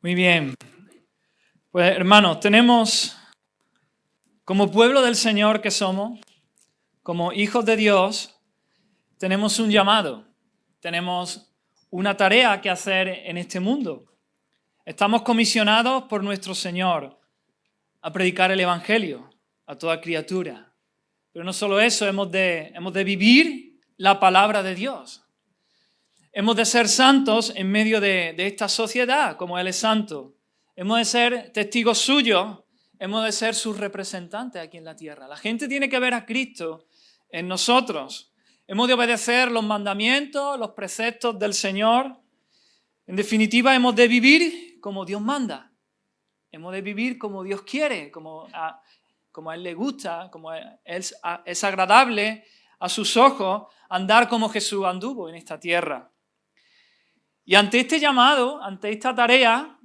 Muy bien. Pues hermanos, tenemos como pueblo del Señor que somos, como hijos de Dios, tenemos un llamado, tenemos una tarea que hacer en este mundo. Estamos comisionados por nuestro Señor a predicar el Evangelio a toda criatura. Pero no solo eso, hemos de vivir la palabra de Dios. Hemos de ser santos en medio de esta sociedad, como Él es santo. Hemos de ser testigos suyos, hemos de ser sus representantes aquí en la tierra. La gente tiene que ver a Cristo en nosotros. Hemos de obedecer los mandamientos, los preceptos del Señor. En definitiva, hemos de vivir como Dios manda. Hemos de vivir como Dios quiere, como a Él le gusta, como es agradable a sus ojos andar como Jesús anduvo en esta tierra. Y ante este llamado, ante esta tarea,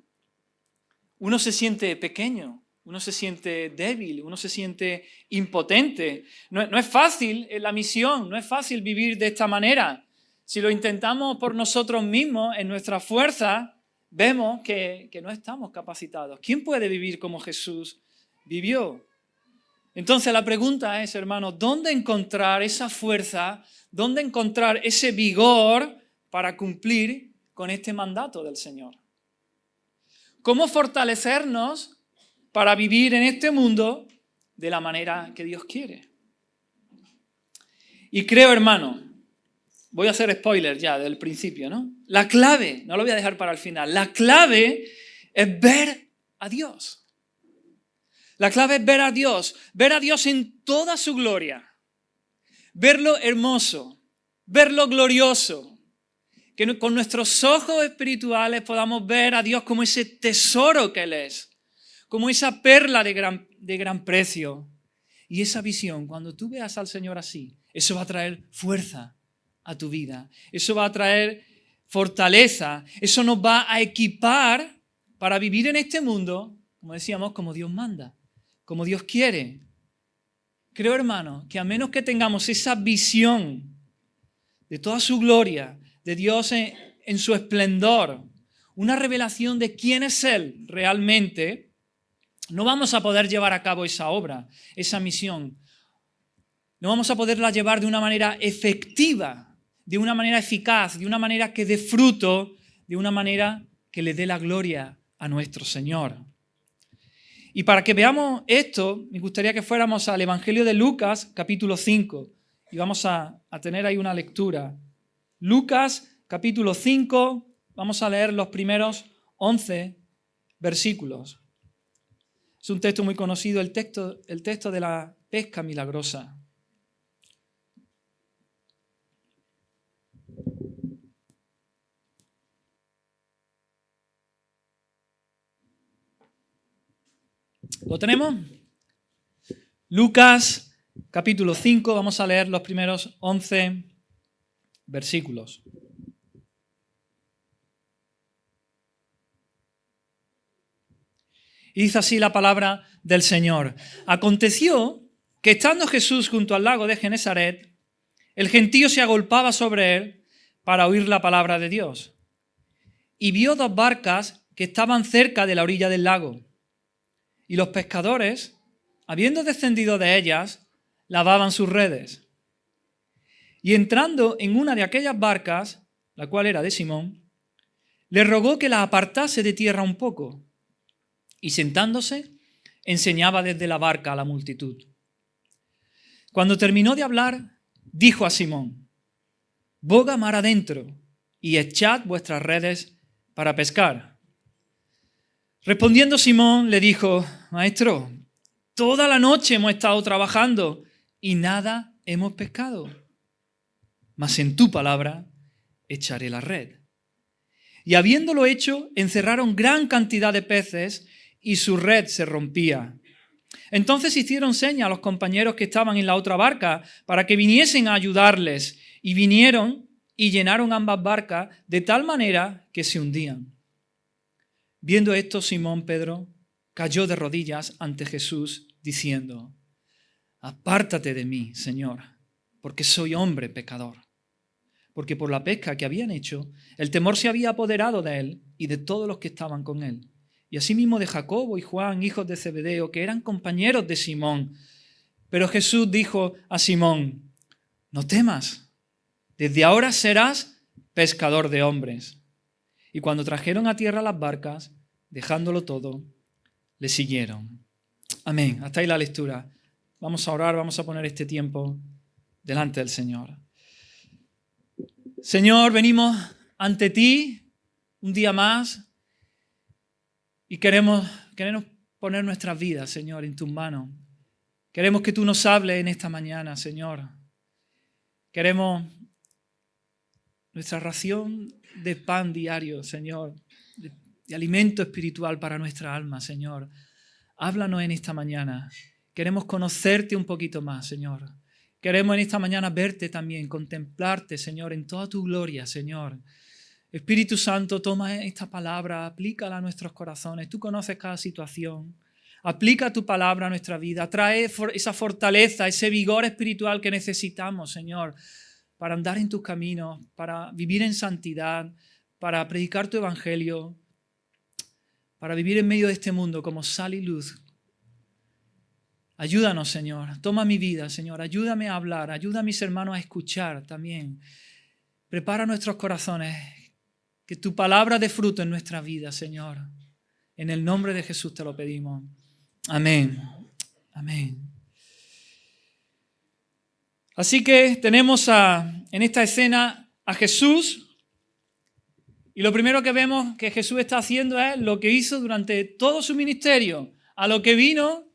uno se siente pequeño, uno se siente débil, uno se siente impotente. No es fácil la misión, no es fácil vivir de esta manera. Si lo intentamos por nosotros mismos, en nuestra fuerza, vemos que no estamos capacitados. ¿Quién puede vivir como Jesús vivió? Entonces la pregunta es, hermanos, ¿dónde encontrar esa fuerza? ¿Dónde encontrar ese vigor para cumplir con este mandato del Señor? ¿Cómo fortalecernos para vivir en este mundo de la manera que Dios quiere? Y creo, hermano, voy a hacer spoiler ya del principio, ¿no? La clave, no lo voy a dejar para el final, la clave es ver a Dios. La clave es ver a Dios en toda su gloria, verlo hermoso, verlo glorioso, que con nuestros ojos espirituales podamos ver a Dios como ese tesoro que Él es, como esa perla de gran precio. Y esa visión, cuando tú veas al Señor así, eso va a traer fuerza a tu vida, eso va a traer fortaleza, eso nos va a equipar para vivir en este mundo, como decíamos, como Dios manda, como Dios quiere. Creo, hermano, que a menos que tengamos esa visión de toda su gloria, de Dios en su esplendor, una revelación de quién es Él realmente, no vamos a poder llevar a cabo esa obra, esa misión. No vamos a poderla llevar de una manera efectiva, de una manera eficaz, de una manera que dé fruto, de una manera que le dé la gloria a nuestro Señor. Y para que veamos esto, me gustaría que fuéramos al Evangelio de Lucas, capítulo 5, y vamos a tener ahí una lectura. Lucas, capítulo 5, vamos a leer los primeros 11 versículos. Es un texto muy conocido, el texto de la pesca milagrosa. ¿Lo tenemos? Lucas, capítulo 5, vamos a leer los primeros 11 versículos. Y dice así la palabra del Señor. Aconteció que estando Jesús junto al lago de Genesaret, el gentío se agolpaba sobre él para oír la palabra de Dios. Y vio dos barcas que estaban cerca de la orilla del lago. Y los pescadores, habiendo descendido de ellas, lavaban sus redes. Y entrando en una de aquellas barcas, la cual era de Simón, le rogó que la apartase de tierra un poco. Y sentándose, enseñaba desde la barca a la multitud. Cuando terminó de hablar, dijo a Simón: boga mar adentro y echad vuestras redes para pescar. Respondiendo Simón, le dijo: Maestro, toda la noche hemos estado trabajando y nada hemos pescado. Mas en tu palabra echaré la red. Y habiéndolo hecho, encerraron gran cantidad de peces y su red se rompía. Entonces hicieron seña a los compañeros que estaban en la otra barca para que viniesen a ayudarles. Y vinieron y llenaron ambas barcas de tal manera que se hundían. Viendo esto, Simón Pedro cayó de rodillas ante Jesús, diciendo: apártate de mí, Señor, porque soy hombre pecador. Porque por la pesca que habían hecho, el temor se había apoderado de él, y de todos los que estaban con él. Y asimismo de Jacobo y Juan, hijos de Zebedeo, que eran compañeros de Simón. Pero Jesús dijo a Simón: no temas, desde ahora serás pescador de hombres. Y cuando trajeron a tierra las barcas, dejándolo todo, le siguieron. Amén. Hasta ahí la lectura. Vamos a orar, vamos a poner este tiempo delante del Señor. Señor, venimos ante ti un día más y queremos poner nuestras vidas, Señor, en tus manos. Queremos que tú nos hables en esta mañana, Señor. Queremos nuestra ración de pan diario, Señor, de alimento espiritual para nuestra alma, Señor. Háblanos en esta mañana. Queremos conocerte un poquito más, Señor. Queremos en esta mañana verte también, contemplarte, Señor, en toda tu gloria, Señor. Espíritu Santo, toma esta palabra, aplícala a nuestros corazones. Tú conoces cada situación. Aplica tu palabra a nuestra vida. Trae esa fortaleza, ese vigor espiritual que necesitamos, Señor, para andar en tus caminos, para vivir en santidad, para predicar tu evangelio, para vivir en medio de este mundo como sal y luz. Ayúdanos, Señor. Toma mi vida, Señor. Ayúdame a hablar. Ayuda a mis hermanos a escuchar también. Prepara nuestros corazones. Que tu palabra dé fruto en nuestra vida, Señor. En el nombre de Jesús te lo pedimos. Amén. Amén. Así que tenemos en esta escena a Jesús. Y lo primero que vemos que Jesús está haciendo es lo que hizo durante todo su ministerio. A lo que vino,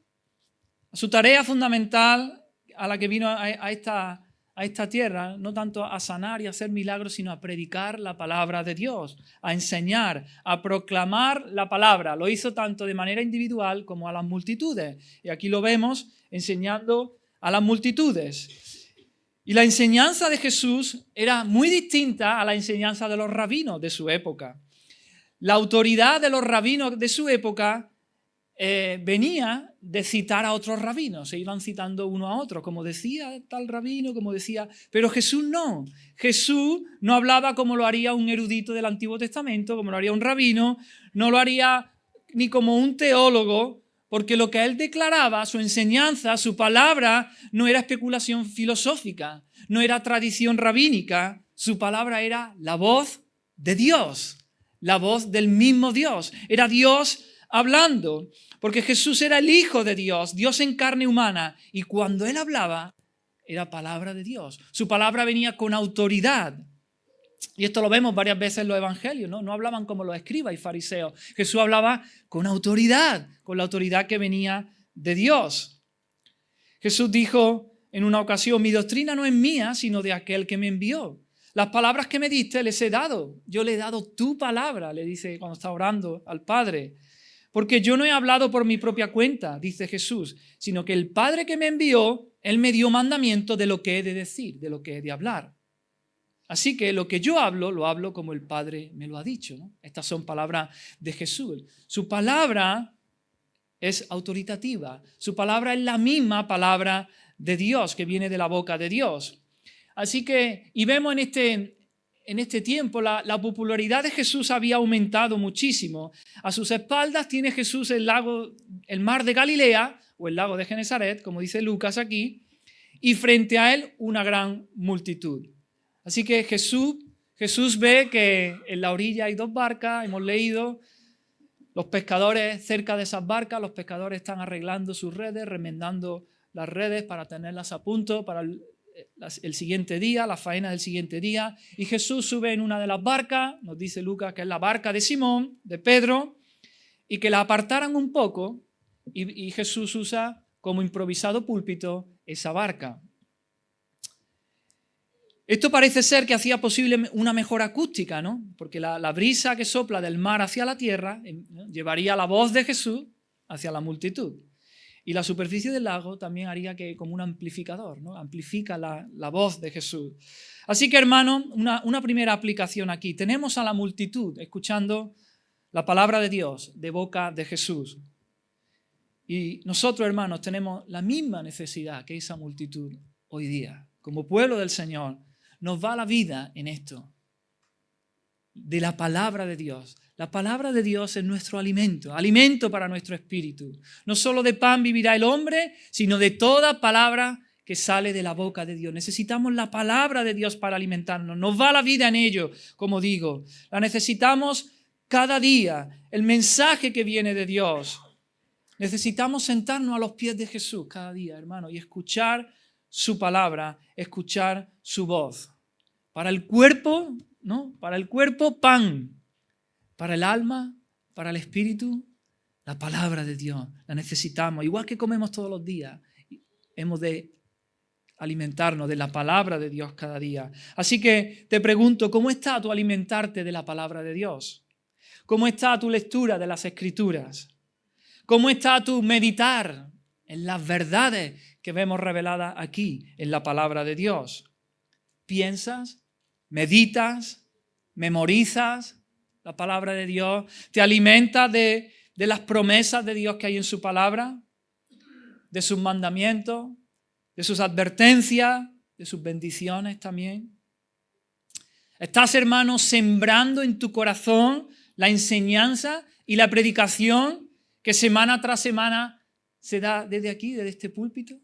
a su tarea fundamental, a la que vino a esta tierra, no tanto a sanar y a hacer milagros, sino a predicar la palabra de Dios, a enseñar, a proclamar la palabra. Lo hizo tanto de manera individual como a las multitudes. Y aquí lo vemos enseñando a las multitudes. Y la enseñanza de Jesús era muy distinta a la enseñanza de los rabinos de su época. La autoridad de los rabinos de su época venía de citar a otros rabinos, se iban citando uno a otro, como decía tal rabino, como decía, pero Jesús no hablaba como lo haría un erudito del Antiguo Testamento, como lo haría un rabino, no lo haría ni como un teólogo, porque lo que él declaraba, su enseñanza, su palabra, no era especulación filosófica, no era tradición rabínica, su palabra era la voz de Dios, la voz del mismo Dios, era Dios hablando, porque Jesús era el Hijo de Dios, Dios en carne humana, y cuando Él hablaba, era palabra de Dios. Su palabra venía con autoridad. Y esto lo vemos varias veces en los evangelios, ¿no? No hablaban como los escribas y fariseos. Jesús hablaba con autoridad, con la autoridad que venía de Dios. Jesús dijo en una ocasión: mi doctrina no es mía, sino de aquel que me envió. Las palabras que me diste les he dado. Yo le he dado tu palabra, le dice cuando está orando al Padre. Porque yo no he hablado por mi propia cuenta, dice Jesús, sino que el Padre que me envió, Él me dio mandamiento de lo que he de decir, de lo que he de hablar. Así que lo que yo hablo, lo hablo como el Padre me lo ha dicho, ¿no? Estas son palabras de Jesús. Su palabra es autoritativa. Su palabra es la misma palabra de Dios, que viene de la boca de Dios. Así que, y vemos en este tiempo la popularidad de Jesús había aumentado muchísimo. A sus espaldas tiene Jesús el mar de Galilea, o el lago de Genesaret, como dice Lucas aquí, y frente a él una gran multitud. Así que Jesús ve que en la orilla hay dos barcas, hemos leído, los pescadores cerca de esas barcas, los pescadores están arreglando sus redes, remendando las redes para tenerlas a punto para el siguiente día, la faena del siguiente día, y Jesús sube en una de las barcas, nos dice Lucas que es la barca de Simón, de Pedro, y que la apartaran un poco, y Jesús usa como improvisado púlpito esa barca. Esto parece ser que hacía posible una mejor acústica, ¿no? Porque la brisa que sopla del mar hacia la tierra, ¿no?, llevaría la voz de Jesús hacia la multitud. Y la superficie del lago también haría que como un amplificador, ¿no? Amplifica la voz de Jesús. Así que, hermano, una primera aplicación aquí. Tenemos a la multitud escuchando la palabra de Dios de boca de Jesús. Y nosotros, hermanos, tenemos la misma necesidad que esa multitud hoy día. Como pueblo del Señor, nos va la vida en esto, de la palabra de Dios. La palabra de Dios es nuestro alimento, alimento para nuestro espíritu. No solo de pan vivirá el hombre, sino de toda palabra que sale de la boca de Dios. Necesitamos la palabra de Dios para alimentarnos. Nos va la vida en ello, como digo. La necesitamos cada día, el mensaje que viene de Dios. Necesitamos sentarnos a los pies de Jesús cada día, hermano, y escuchar su palabra, escuchar su voz. Para el cuerpo, ¿no? Para el cuerpo, pan. Para el alma, para el espíritu, la palabra de Dios. La necesitamos. Igual que comemos todos los días, hemos de alimentarnos de la palabra de Dios cada día. Así que te pregunto, ¿cómo está tu alimentarte de la palabra de Dios? ¿Cómo está tu lectura de las Escrituras? ¿Cómo está tu meditar en las verdades que vemos reveladas aquí en la palabra de Dios? ¿Piensas? ¿Meditas? ¿Memorizas la palabra de Dios? ¿Te alimentas de las promesas de Dios que hay en su palabra? ¿De sus mandamientos? ¿De sus advertencias? ¿De sus bendiciones también? ¿Estás, hermano, sembrando en tu corazón la enseñanza y la predicación que semana tras semana se da desde aquí, desde este púlpito?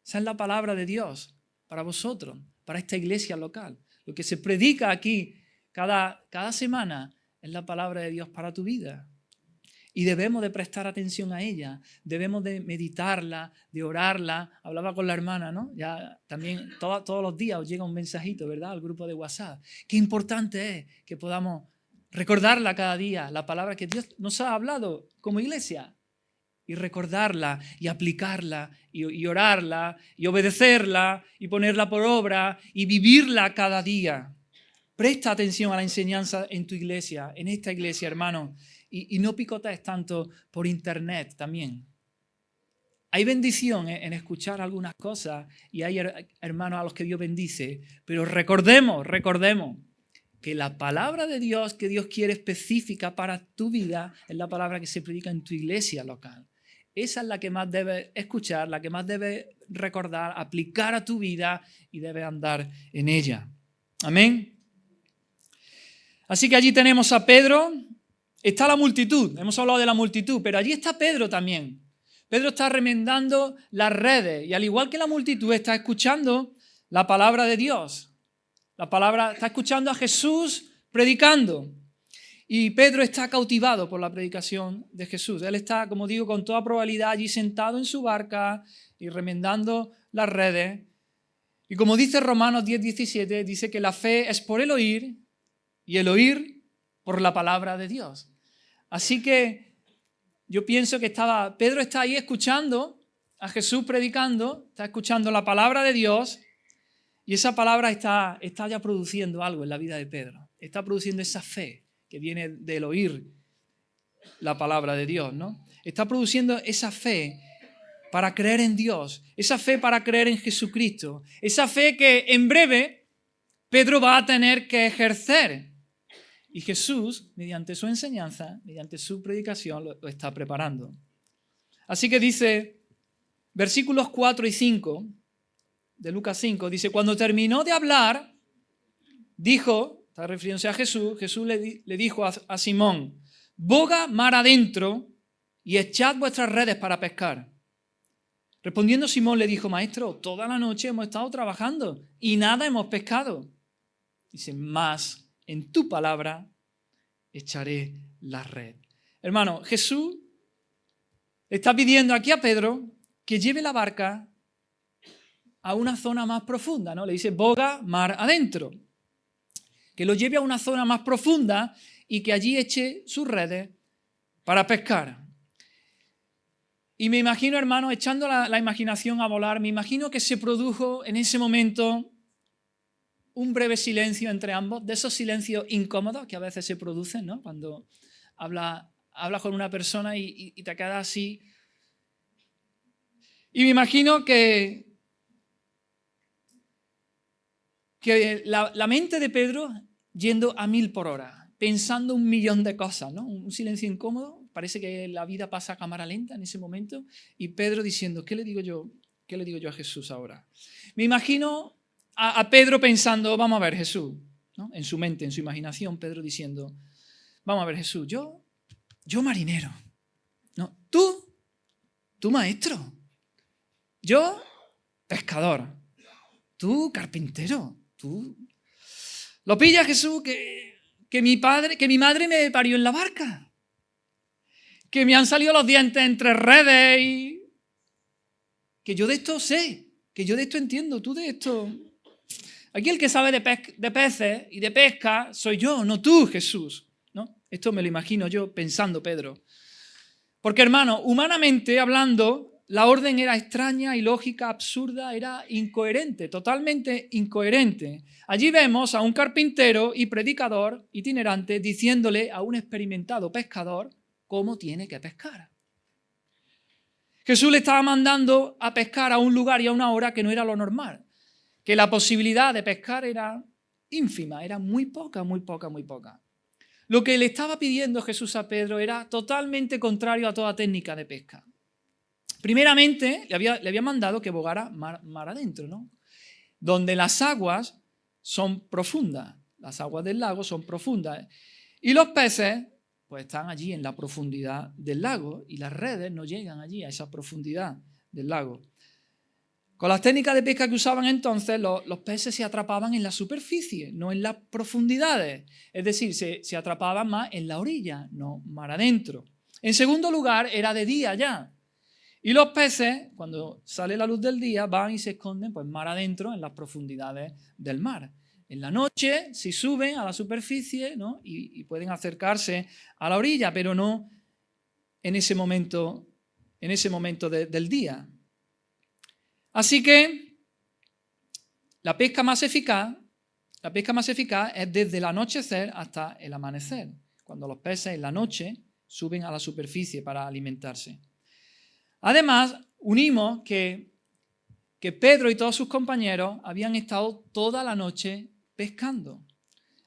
Esa es la palabra de Dios para vosotros, para esta iglesia local. Lo que se predica aquí cada semana es la palabra de Dios para tu vida. Y debemos de prestar atención a ella, debemos de meditarla, de orarla. Hablaba con la hermana, ¿no? Ya también todos los días os llega un mensajito, ¿verdad? Al grupo de WhatsApp. Qué importante es que podamos recordarla cada día, la palabra que Dios nos ha hablado como iglesia. Y recordarla y aplicarla y orarla y obedecerla y ponerla por obra y vivirla cada día. Presta atención a la enseñanza en tu iglesia, en esta iglesia, hermano. Y no picotees tanto por internet también. Hay bendición en escuchar algunas cosas y hay hermanos a los que Dios bendice, pero recordemos que la palabra de Dios que Dios quiere específica para tu vida es la palabra que se predica en tu iglesia local. Esa es la que más debes escuchar, la que más debes recordar, aplicar a tu vida y debes andar en ella. Amén. Así que allí tenemos a Pedro. Está la multitud, hemos hablado de la multitud, pero allí está Pedro también. Pedro está remendando las redes y al igual que la multitud está escuchando la palabra de Dios. Está escuchando a Jesús predicando. Y Pedro está cautivado por la predicación de Jesús. Él está, como digo, con toda probabilidad allí sentado en su barca y remendando las redes. Y como dice Romanos 10:17, dice que la fe es por el oír y el oír por la palabra de Dios. Así que yo pienso que Pedro está ahí escuchando a Jesús predicando, está escuchando la palabra de Dios y esa palabra está ya produciendo algo en la vida de Pedro. Está produciendo esa fe que viene del oír la palabra de Dios, ¿no? Está produciendo esa fe para creer en Dios, esa fe para creer en Jesucristo, esa fe que en breve Pedro va a tener que ejercer. Y Jesús, mediante su enseñanza, mediante su predicación, lo está preparando. Así que dice, versículos 4 y 5 de Lucas 5, dice, cuando terminó de hablar, dijo, está refiriéndose a Jesús, Jesús le dijo a Simón, boga mar adentro y echad vuestras redes para pescar. Respondiendo Simón le dijo, maestro, toda la noche hemos estado trabajando y nada hemos pescado. Dice, mas en tu palabra echaré la red. Hermano, Jesús está pidiendo aquí a Pedro que lleve la barca a una zona más profunda, ¿no? Le dice, boga mar adentro. Que lo lleve a una zona más profunda y que allí eche sus redes para pescar. Y me imagino, hermano, echando la imaginación a volar, me imagino que se produjo en ese momento un breve silencio entre ambos, de esos silencios incómodos que a veces se producen, ¿no? Cuando hablas con una persona y te quedas así. Y me imagino que la mente de Pedro yendo a 1000 por hora, pensando 1.000.000 de cosas, ¿no? Un silencio incómodo, parece que la vida pasa a cámara lenta en ese momento, y Pedro diciendo, ¿qué le digo yo a Jesús ahora? Me imagino a Pedro pensando, vamos a ver, Jesús, ¿no? En su mente, en su imaginación, Pedro diciendo, Vamos a ver, Jesús, yo marinero. No, tú maestro. Yo pescador. Tú carpintero. Tú. Lo pilla, Jesús, que mi madre me parió en la barca. Que me han salido los dientes entre redes y que yo de esto sé, que yo de esto entiendo, tú de esto. Aquí el que sabe de peces y de pesca soy yo, no tú, Jesús. ¿No? Esto me lo imagino yo pensando, Pedro. Porque, hermano, humanamente hablando, la orden era extraña, ilógica, absurda, era incoherente, totalmente incoherente. Allí vemos a un carpintero y predicador itinerante diciéndole a un experimentado pescador cómo tiene que pescar. Jesús le estaba mandando a pescar a un lugar y a una hora que no era lo normal, que la posibilidad de pescar era ínfima, era muy poca, muy poca, muy poca. Lo que le estaba pidiendo Jesús a Pedro era totalmente contrario a toda técnica de pesca. Primeramente, le había mandado que bogara mar adentro, ¿no? Donde las aguas son profundas, las aguas del lago son profundas. Y los peces pues están allí en la profundidad del lago y las redes no llegan allí a esa profundidad del lago. Con las técnicas de pesca que usaban entonces, los peces se atrapaban en la superficie, no en las profundidades. Es decir, se atrapaban más en la orilla, no mar adentro. En segundo lugar, era de día ya. Y los peces, cuando sale la luz del día, van y se esconden pues, mar adentro, en las profundidades del mar. En la noche, si suben a la superficie, ¿no? y pueden acercarse a la orilla, pero no en ese momento del día. Así que la pesca más eficaz es desde el anochecer hasta el amanecer, cuando los peces en la noche suben a la superficie para alimentarse. Además, unimos que Pedro y todos sus compañeros habían estado toda la noche pescando.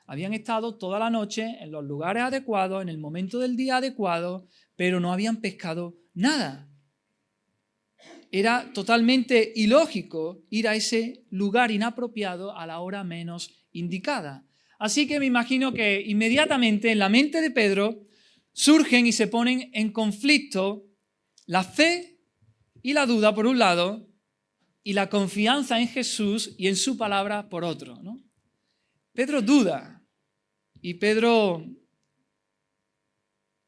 Habían estado toda la noche en los lugares adecuados, en el momento del día adecuado, pero no habían pescado nada. Era totalmente ilógico ir a ese lugar inapropiado a la hora menos indicada. Así que me imagino que inmediatamente en la mente de Pedro surgen y se ponen en conflicto la fe y la duda por un lado y la confianza en Jesús y en su palabra por otro, ¿no? Pedro duda y Pedro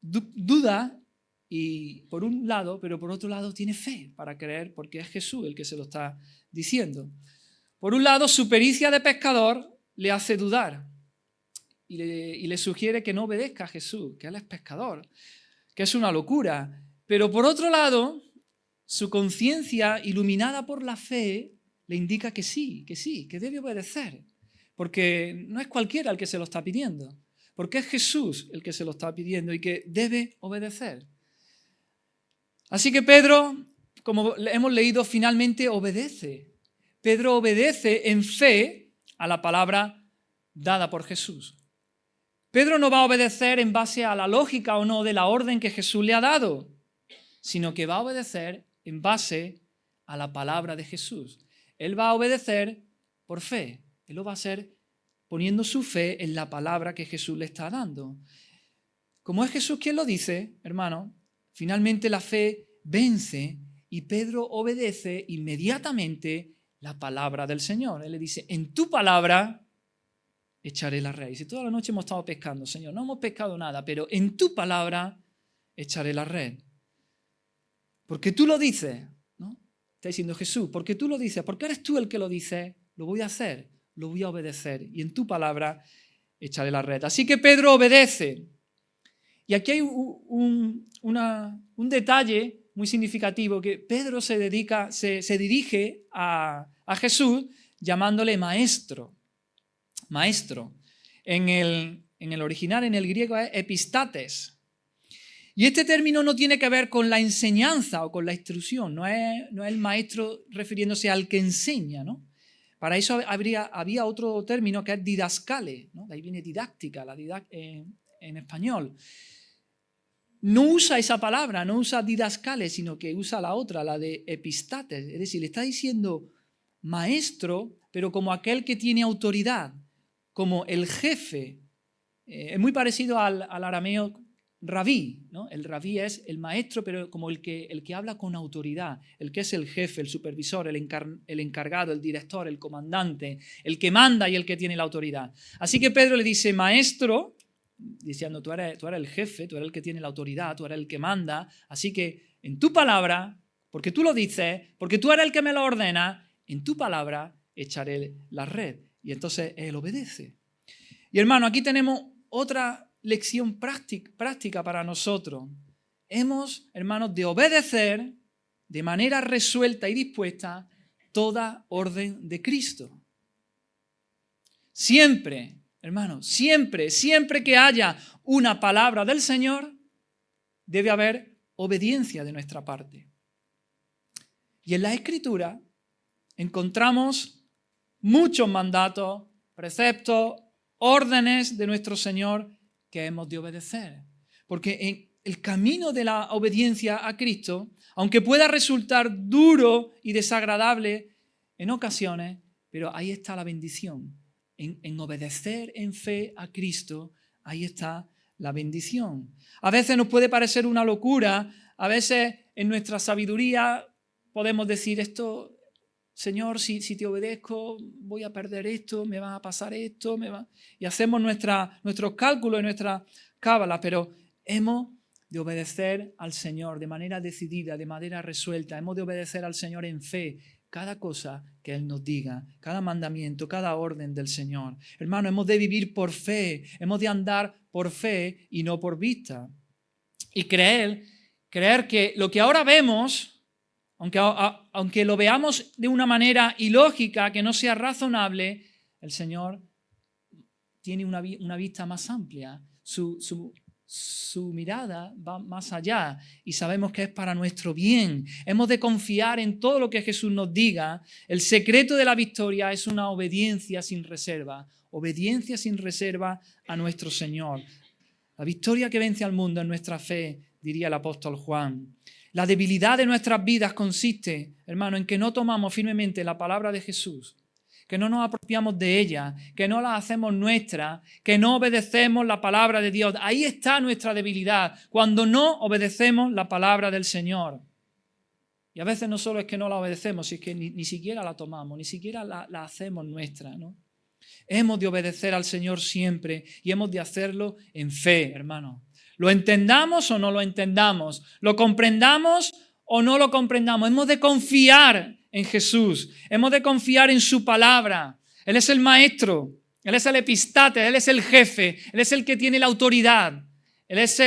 duda y por un lado, pero por otro lado tiene fe para creer porque es Jesús el que se lo está diciendo. Por un lado, su pericia de pescador le hace dudar y le sugiere que no obedezca a Jesús, que él es pescador, que es una locura. Pero por otro lado, su conciencia iluminada por la fe le indica que sí, que debe obedecer, porque no es cualquiera el que se lo está pidiendo, porque es Jesús el que se lo está pidiendo y que debe obedecer. Así que Pedro, como hemos leído, finalmente obedece. Pedro obedece en fe a la palabra dada por Jesús. Pedro no va a obedecer en base a la lógica o no de la orden que Jesús le ha dado, sino que va a obedecer en base a la palabra de Jesús. Él va a obedecer por fe. Él lo va a hacer poniendo su fe en la palabra que Jesús le está dando. Como es Jesús quien lo dice, hermano, finalmente la fe vence y Pedro obedece inmediatamente la palabra del Señor. Él le dice, en tu palabra echaré la red. Y si toda la noche hemos estado pescando, Señor, no hemos pescado nada, pero en tu palabra echaré la red. Porque tú lo dices, ¿no? Está diciendo Jesús, porque tú lo dices, porque eres tú el que lo dice, lo voy a hacer, lo voy a obedecer. Y en tu palabra echaré la red. Así que Pedro obedece. Y aquí hay un detalle muy significativo, que Pedro se dirige a Jesús llamándole maestro. Maestro. En el original, en el griego, es epistates. Y este término no tiene que ver con la enseñanza o con la instrucción, no es el maestro refiriéndose al que enseña, ¿no? Para eso había otro término que es didascale, ¿no? De ahí viene didáctica, en español. No usa esa palabra, no usa didascale, sino que usa la otra, la de epistates. Es decir, le está diciendo maestro, pero como aquel que tiene autoridad, como el jefe es muy parecido al arameo rabí, ¿no? El rabí es el maestro, pero como el que habla con autoridad, el que es el jefe, el supervisor, el encargado, el director, el comandante, el que manda y el que tiene la autoridad. Así que Pedro le dice, maestro, diciendo, tú eres el jefe, tú eres el que tiene la autoridad, tú eres el que manda, así que en tu palabra, porque tú lo dices, porque tú eres el que me lo ordena, en tu palabra echaré la red. Y entonces él obedece. Y hermano, aquí tenemos otra lección práctica para nosotros. Hemos, hermanos, de obedecer de manera resuelta y dispuesta toda orden de Cristo. Siempre, hermanos, siempre que haya una palabra del Señor, debe haber obediencia de nuestra parte. Y en la Escritura encontramos muchos mandatos, preceptos, órdenes de nuestro Señor que hemos de obedecer. Porque en el camino de la obediencia a Cristo, aunque pueda resultar duro y desagradable en ocasiones, pero ahí está la bendición. En obedecer en fe a Cristo, ahí está la bendición. A veces nos puede parecer una locura, a veces en nuestra sabiduría podemos decir esto, Señor, si te obedezco, voy a perder esto, me va a pasar esto, y hacemos nuestros cálculos y nuestra cábala, pero hemos de obedecer al Señor de manera decidida, de manera resuelta. Hemos de obedecer al Señor en fe, cada cosa que Él nos diga, cada mandamiento, cada orden del Señor. Hermano, hemos de vivir por fe, hemos de andar por fe y no por vista. Y creer que lo que ahora vemos, aunque lo veamos de una manera ilógica, que no sea razonable, el Señor tiene una vista más amplia. Su mirada va más allá y sabemos que es para nuestro bien. Hemos de confiar en todo lo que Jesús nos diga. El secreto de la victoria es una obediencia sin reserva. Obediencia sin reserva a nuestro Señor. La victoria que vence al mundo es nuestra fe, diría el apóstol Juan. La debilidad de nuestras vidas consiste, hermano, en que no tomamos firmemente la palabra de Jesús, que no nos apropiamos de ella, que no la hacemos nuestra, que no obedecemos la palabra de Dios. Ahí está nuestra debilidad, cuando no obedecemos la palabra del Señor. Y a veces no solo es que no la obedecemos, es que ni siquiera la tomamos, ni siquiera la hacemos nuestra, ¿no? Hemos de obedecer al Señor siempre y hemos de hacerlo en fe, hermano. Lo entendamos o no lo entendamos, lo comprendamos o no lo comprendamos. Hemos de confiar en Jesús, hemos de confiar en su palabra. Él es el maestro, Él es el epistate, Él es el jefe, Él es el que tiene la autoridad, Él es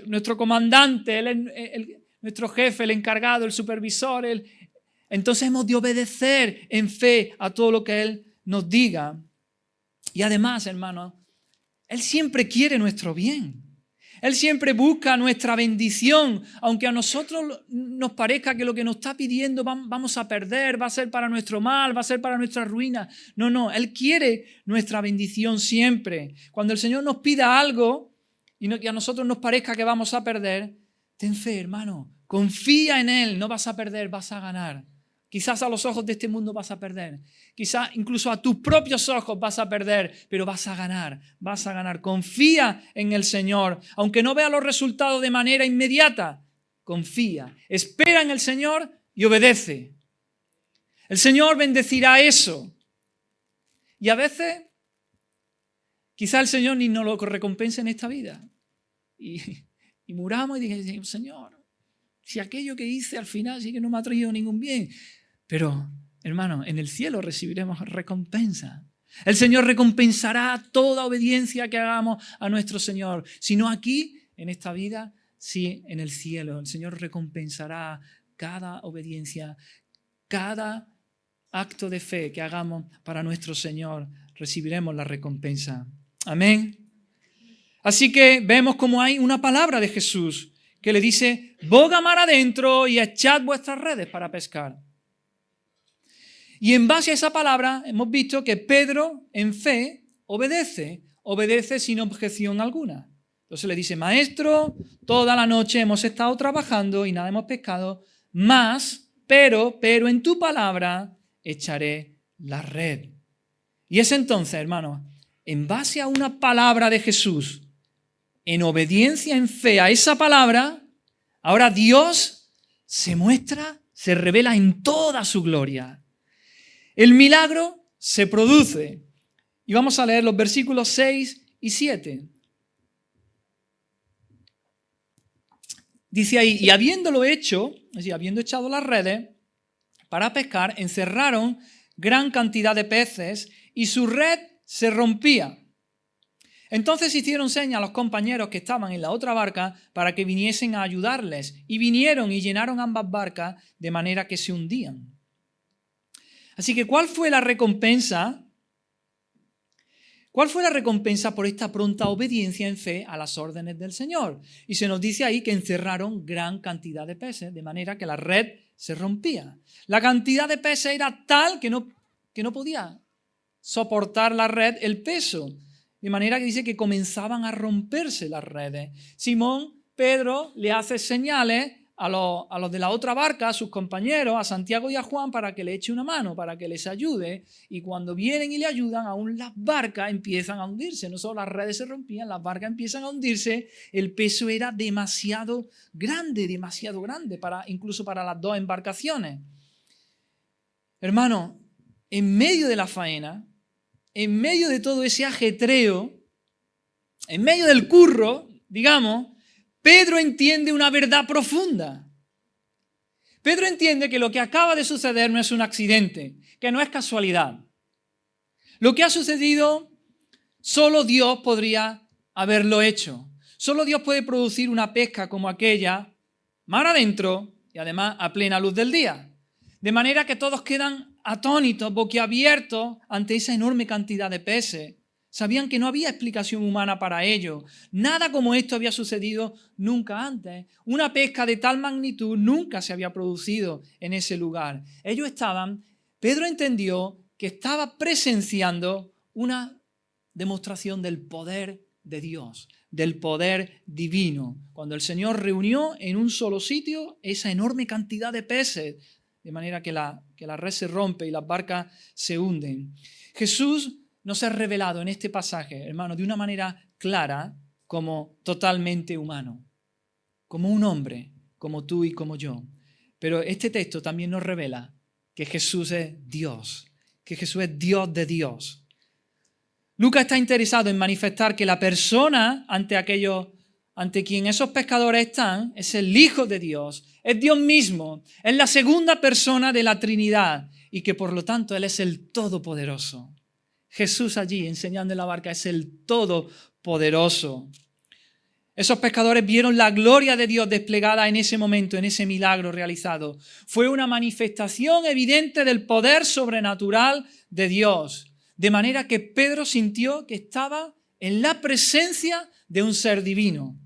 nuestro comandante, Él es nuestro jefe, el encargado, el supervisor. Entonces hemos de obedecer en fe a todo lo que Él nos diga. Y además, hermano, Él siempre quiere nuestro bien. Él siempre busca nuestra bendición, aunque a nosotros nos parezca que lo que nos está pidiendo vamos a perder, va a ser para nuestro mal, va a ser para nuestra ruina. No, Él quiere nuestra bendición siempre. Cuando el Señor nos pida algo y a nosotros nos parezca que vamos a perder, ten fe, hermano, confía en Él, no vas a perder, vas a ganar. Quizás a los ojos de este mundo vas a perder. Quizás incluso a tus propios ojos vas a perder, pero vas a ganar, vas a ganar. Confía en el Señor. Aunque no veas los resultados de manera inmediata, confía. Espera en el Señor y obedece. El Señor bendecirá eso. Y a veces, quizás el Señor ni nos lo recompense en esta vida. Y muramos y digamos, Señor, si aquello que hice al final sí que no me ha traído ningún bien. Pero, hermano, en el cielo recibiremos recompensa. El Señor recompensará toda obediencia que hagamos a nuestro Señor. Si no aquí, en esta vida, sí en el cielo. El Señor recompensará cada obediencia, cada acto de fe que hagamos para nuestro Señor. Recibiremos la recompensa. Amén. Así que vemos como hay una palabra de Jesús que le dice, boga mar adentro y echad vuestras redes para pescar. Y en base a esa palabra hemos visto que Pedro en fe obedece sin objeción alguna. Entonces le dice, maestro, toda la noche hemos estado trabajando y nada hemos pescado, pero en tu palabra echaré la red. Y es entonces, hermano, en base a una palabra de Jesús, en obediencia, en fe a esa palabra, ahora Dios se muestra, se revela en toda su gloria. El milagro se produce. Y vamos a leer los versículos 6 y 7. Dice ahí, y habiéndolo hecho, es decir, habiendo echado las redes para pescar, encerraron gran cantidad de peces y su red se rompía. Entonces hicieron señas a los compañeros que estaban en la otra barca para que viniesen a ayudarles. Y vinieron y llenaron ambas barcas de manera que se hundían. Así que, ¿cuál fue la recompensa? ¿Cuál fue la recompensa por esta pronta obediencia en fe a las órdenes del Señor? Y se nos dice ahí que encerraron gran cantidad de peces, de manera que la red se rompía. La cantidad de peces era tal que no podía soportar la red el peso. De manera que dice que comenzaban a romperse las redes. Pedro le hace señales a los de la otra barca, a sus compañeros, a Santiago y a Juan, para que le eche una mano, para que les ayude. Y cuando vienen y le ayudan, aún las barcas empiezan a hundirse. No solo las redes se rompían, las barcas empiezan a hundirse. El peso era demasiado grande incluso para las dos embarcaciones. Hermano, en medio de la faena, en medio de todo ese ajetreo, en medio del curro, digamos, Pedro entiende una verdad profunda. Pedro entiende que lo que acaba de suceder no es un accidente, que no es casualidad. Lo que ha sucedido, solo Dios podría haberlo hecho. Solo Dios puede producir una pesca como aquella, mar adentro y además a plena luz del día. De manera que todos quedan atónitos, boquiabiertos ante esa enorme cantidad de peces. Sabían que no había explicación humana para ello. Nada como esto había sucedido nunca antes. Una pesca de tal magnitud nunca se había producido en ese lugar. Pedro entendió que estaba presenciando una demostración del poder de Dios, del poder divino. Cuando el Señor reunió en un solo sitio esa enorme cantidad de peces, de manera que la red se rompe y las barcas se hunden. Jesús nos ha revelado en este pasaje, hermano, de una manera clara como totalmente humano, como un hombre, como tú y como yo. Pero este texto también nos revela que Jesús es Dios, que Jesús es Dios de Dios. Lucas está interesado en manifestar que la persona ante quien esos pescadores están es el Hijo de Dios, es Dios mismo, es la segunda persona de la Trinidad y que por lo tanto Él es el Todopoderoso. Jesús allí enseñando en la barca es el Todopoderoso. Esos pescadores vieron la gloria de Dios desplegada en ese momento, en ese milagro realizado. Fue una manifestación evidente del poder sobrenatural de Dios. De manera que Pedro sintió que estaba en la presencia de un ser divino.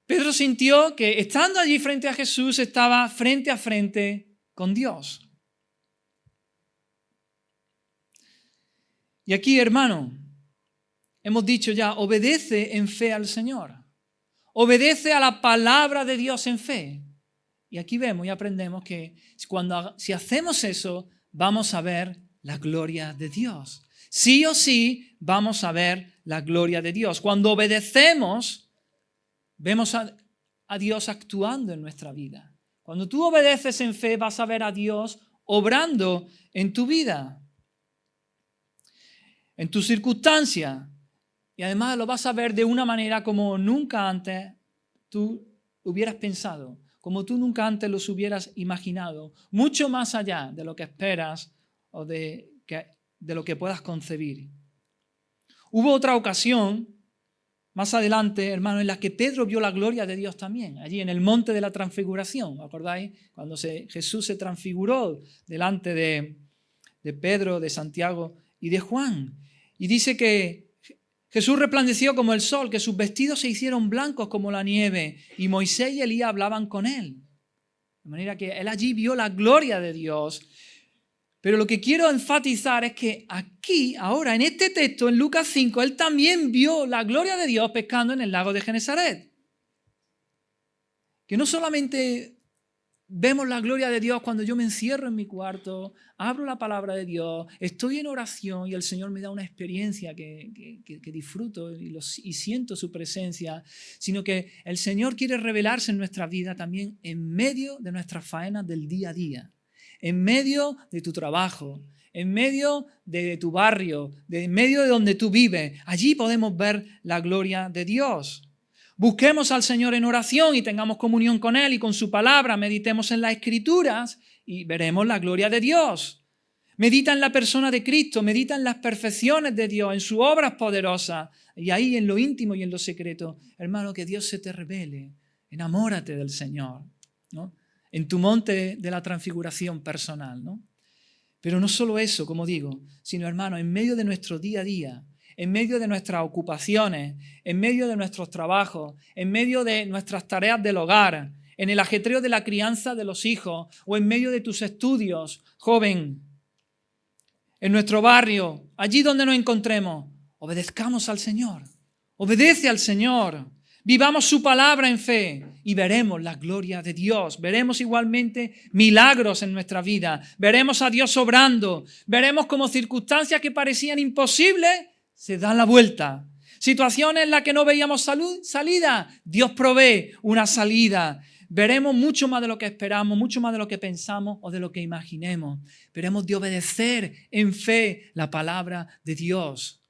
Pedro sintió que estando allí frente a Jesús estaba frente a frente con Dios. Y aquí, hermano, hemos dicho ya, obedece en fe al Señor. Obedece a la palabra de Dios en fe. Y aquí vemos y aprendemos que si hacemos eso, vamos a ver la gloria de Dios. Sí o sí, vamos a ver la gloria de Dios. Cuando obedecemos, vemos a Dios actuando en nuestra vida. Cuando tú obedeces en fe, vas a ver a Dios obrando en tu vida, en tus circunstancias. Y además lo vas a ver de una manera como nunca antes tú hubieras pensado, como tú nunca antes los hubieras imaginado, mucho más allá de lo que esperas o de lo que puedas concebir. Hubo otra ocasión, más adelante, hermano, en la que Pedro vio la gloria de Dios también, allí en el monte de la transfiguración, ¿os acordáis? Cuando Jesús se transfiguró delante de Pedro, de Santiago y de Juan. Y dice que Jesús resplandeció como el sol, que sus vestidos se hicieron blancos como la nieve, y Moisés y Elías hablaban con él. De manera que él allí vio la gloria de Dios. Pero lo que quiero enfatizar es que aquí, ahora, en este texto, en Lucas 5, él también vio la gloria de Dios pescando en el lago de Genesaret. Que no solamente Vemos la gloria de Dios cuando yo me encierro en mi cuarto, abro la palabra de Dios, estoy en oración y el Señor me da una experiencia que disfruto y siento su presencia, sino que el Señor quiere revelarse en nuestra vida también en medio de nuestras faenas del día a día, en medio de tu trabajo, en medio de tu barrio, en medio de donde tú vives. Allí podemos ver la gloria de Dios. Busquemos al Señor en oración y tengamos comunión con Él y con su palabra. Meditemos en las Escrituras y veremos la gloria de Dios. Medita en la persona de Cristo, medita en las perfecciones de Dios, en sus obras poderosas. Y ahí en lo íntimo y en lo secreto, hermano, que Dios se te revele. Enamórate del Señor, ¿no? En tu monte de la transfiguración personal, ¿no? Pero no solo eso, como digo, sino, hermano, en medio de nuestro día a día, en medio de nuestras ocupaciones, en medio de nuestros trabajos, en medio de nuestras tareas del hogar, en el ajetreo de la crianza de los hijos o en medio de tus estudios, joven, en nuestro barrio, allí donde nos encontremos, obedezcamos al Señor, obedece al Señor, vivamos su palabra en fe y veremos la gloria de Dios, veremos igualmente milagros en nuestra vida, veremos a Dios obrando, veremos como circunstancias que parecían imposibles se dan la vuelta. Situaciones en las que no veíamos salida, Dios provee una salida. Veremos mucho más de lo que esperamos, mucho más de lo que pensamos o de lo que imaginemos. Veremos de obedecer en fe la palabra de Dios.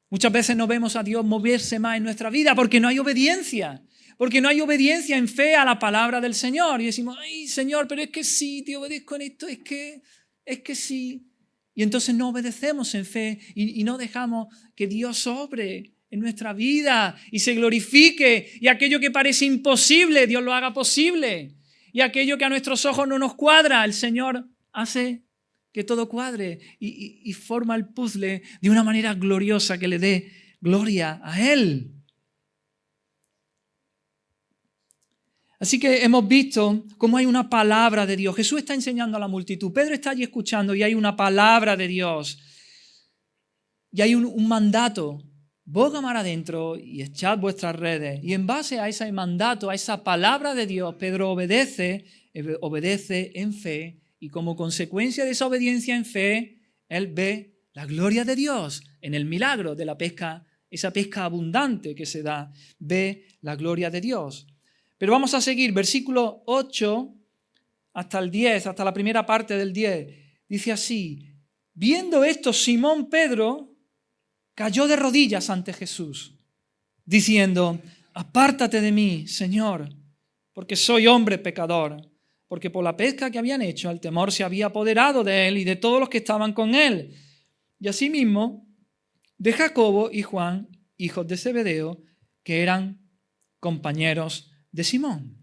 Muchas veces no vemos a Dios moverse más en nuestra vida porque no hay obediencia. Porque no hay obediencia en fe a la palabra del Señor. Y decimos, ay, Señor, pero es que sí, te obedezco en esto, es que sí. Y entonces no obedecemos en fe y no dejamos que Dios obre en nuestra vida y se glorifique. Y aquello que parece imposible, Dios lo haga posible. Y aquello que a nuestros ojos no nos cuadra, el Señor hace que todo cuadre y forma el puzzle de una manera gloriosa que le dé gloria a Él. Así que hemos visto cómo hay una palabra de Dios. Jesús está enseñando a la multitud. Pedro está allí escuchando y hay una palabra de Dios. Y hay un mandato. Boga mar adentro y echad vuestras redes. Y en base a ese mandato, a esa palabra de Dios, Pedro obedece en fe. Y como consecuencia de esa obediencia en fe, él ve la gloria de Dios en el milagro de la pesca, esa pesca abundante que se da. Ve la gloria de Dios. Pero vamos a seguir, versículo 8 hasta el 10, hasta la primera parte del 10. Dice así, viendo esto, Simón Pedro cayó de rodillas ante Jesús, diciendo, apártate de mí, Señor, porque soy hombre pecador. Porque por la pesca que habían hecho, el temor se había apoderado de él y de todos los que estaban con él. Y asimismo, de Jacobo y Juan, hijos de Zebedeo, que eran compañeros de Simón.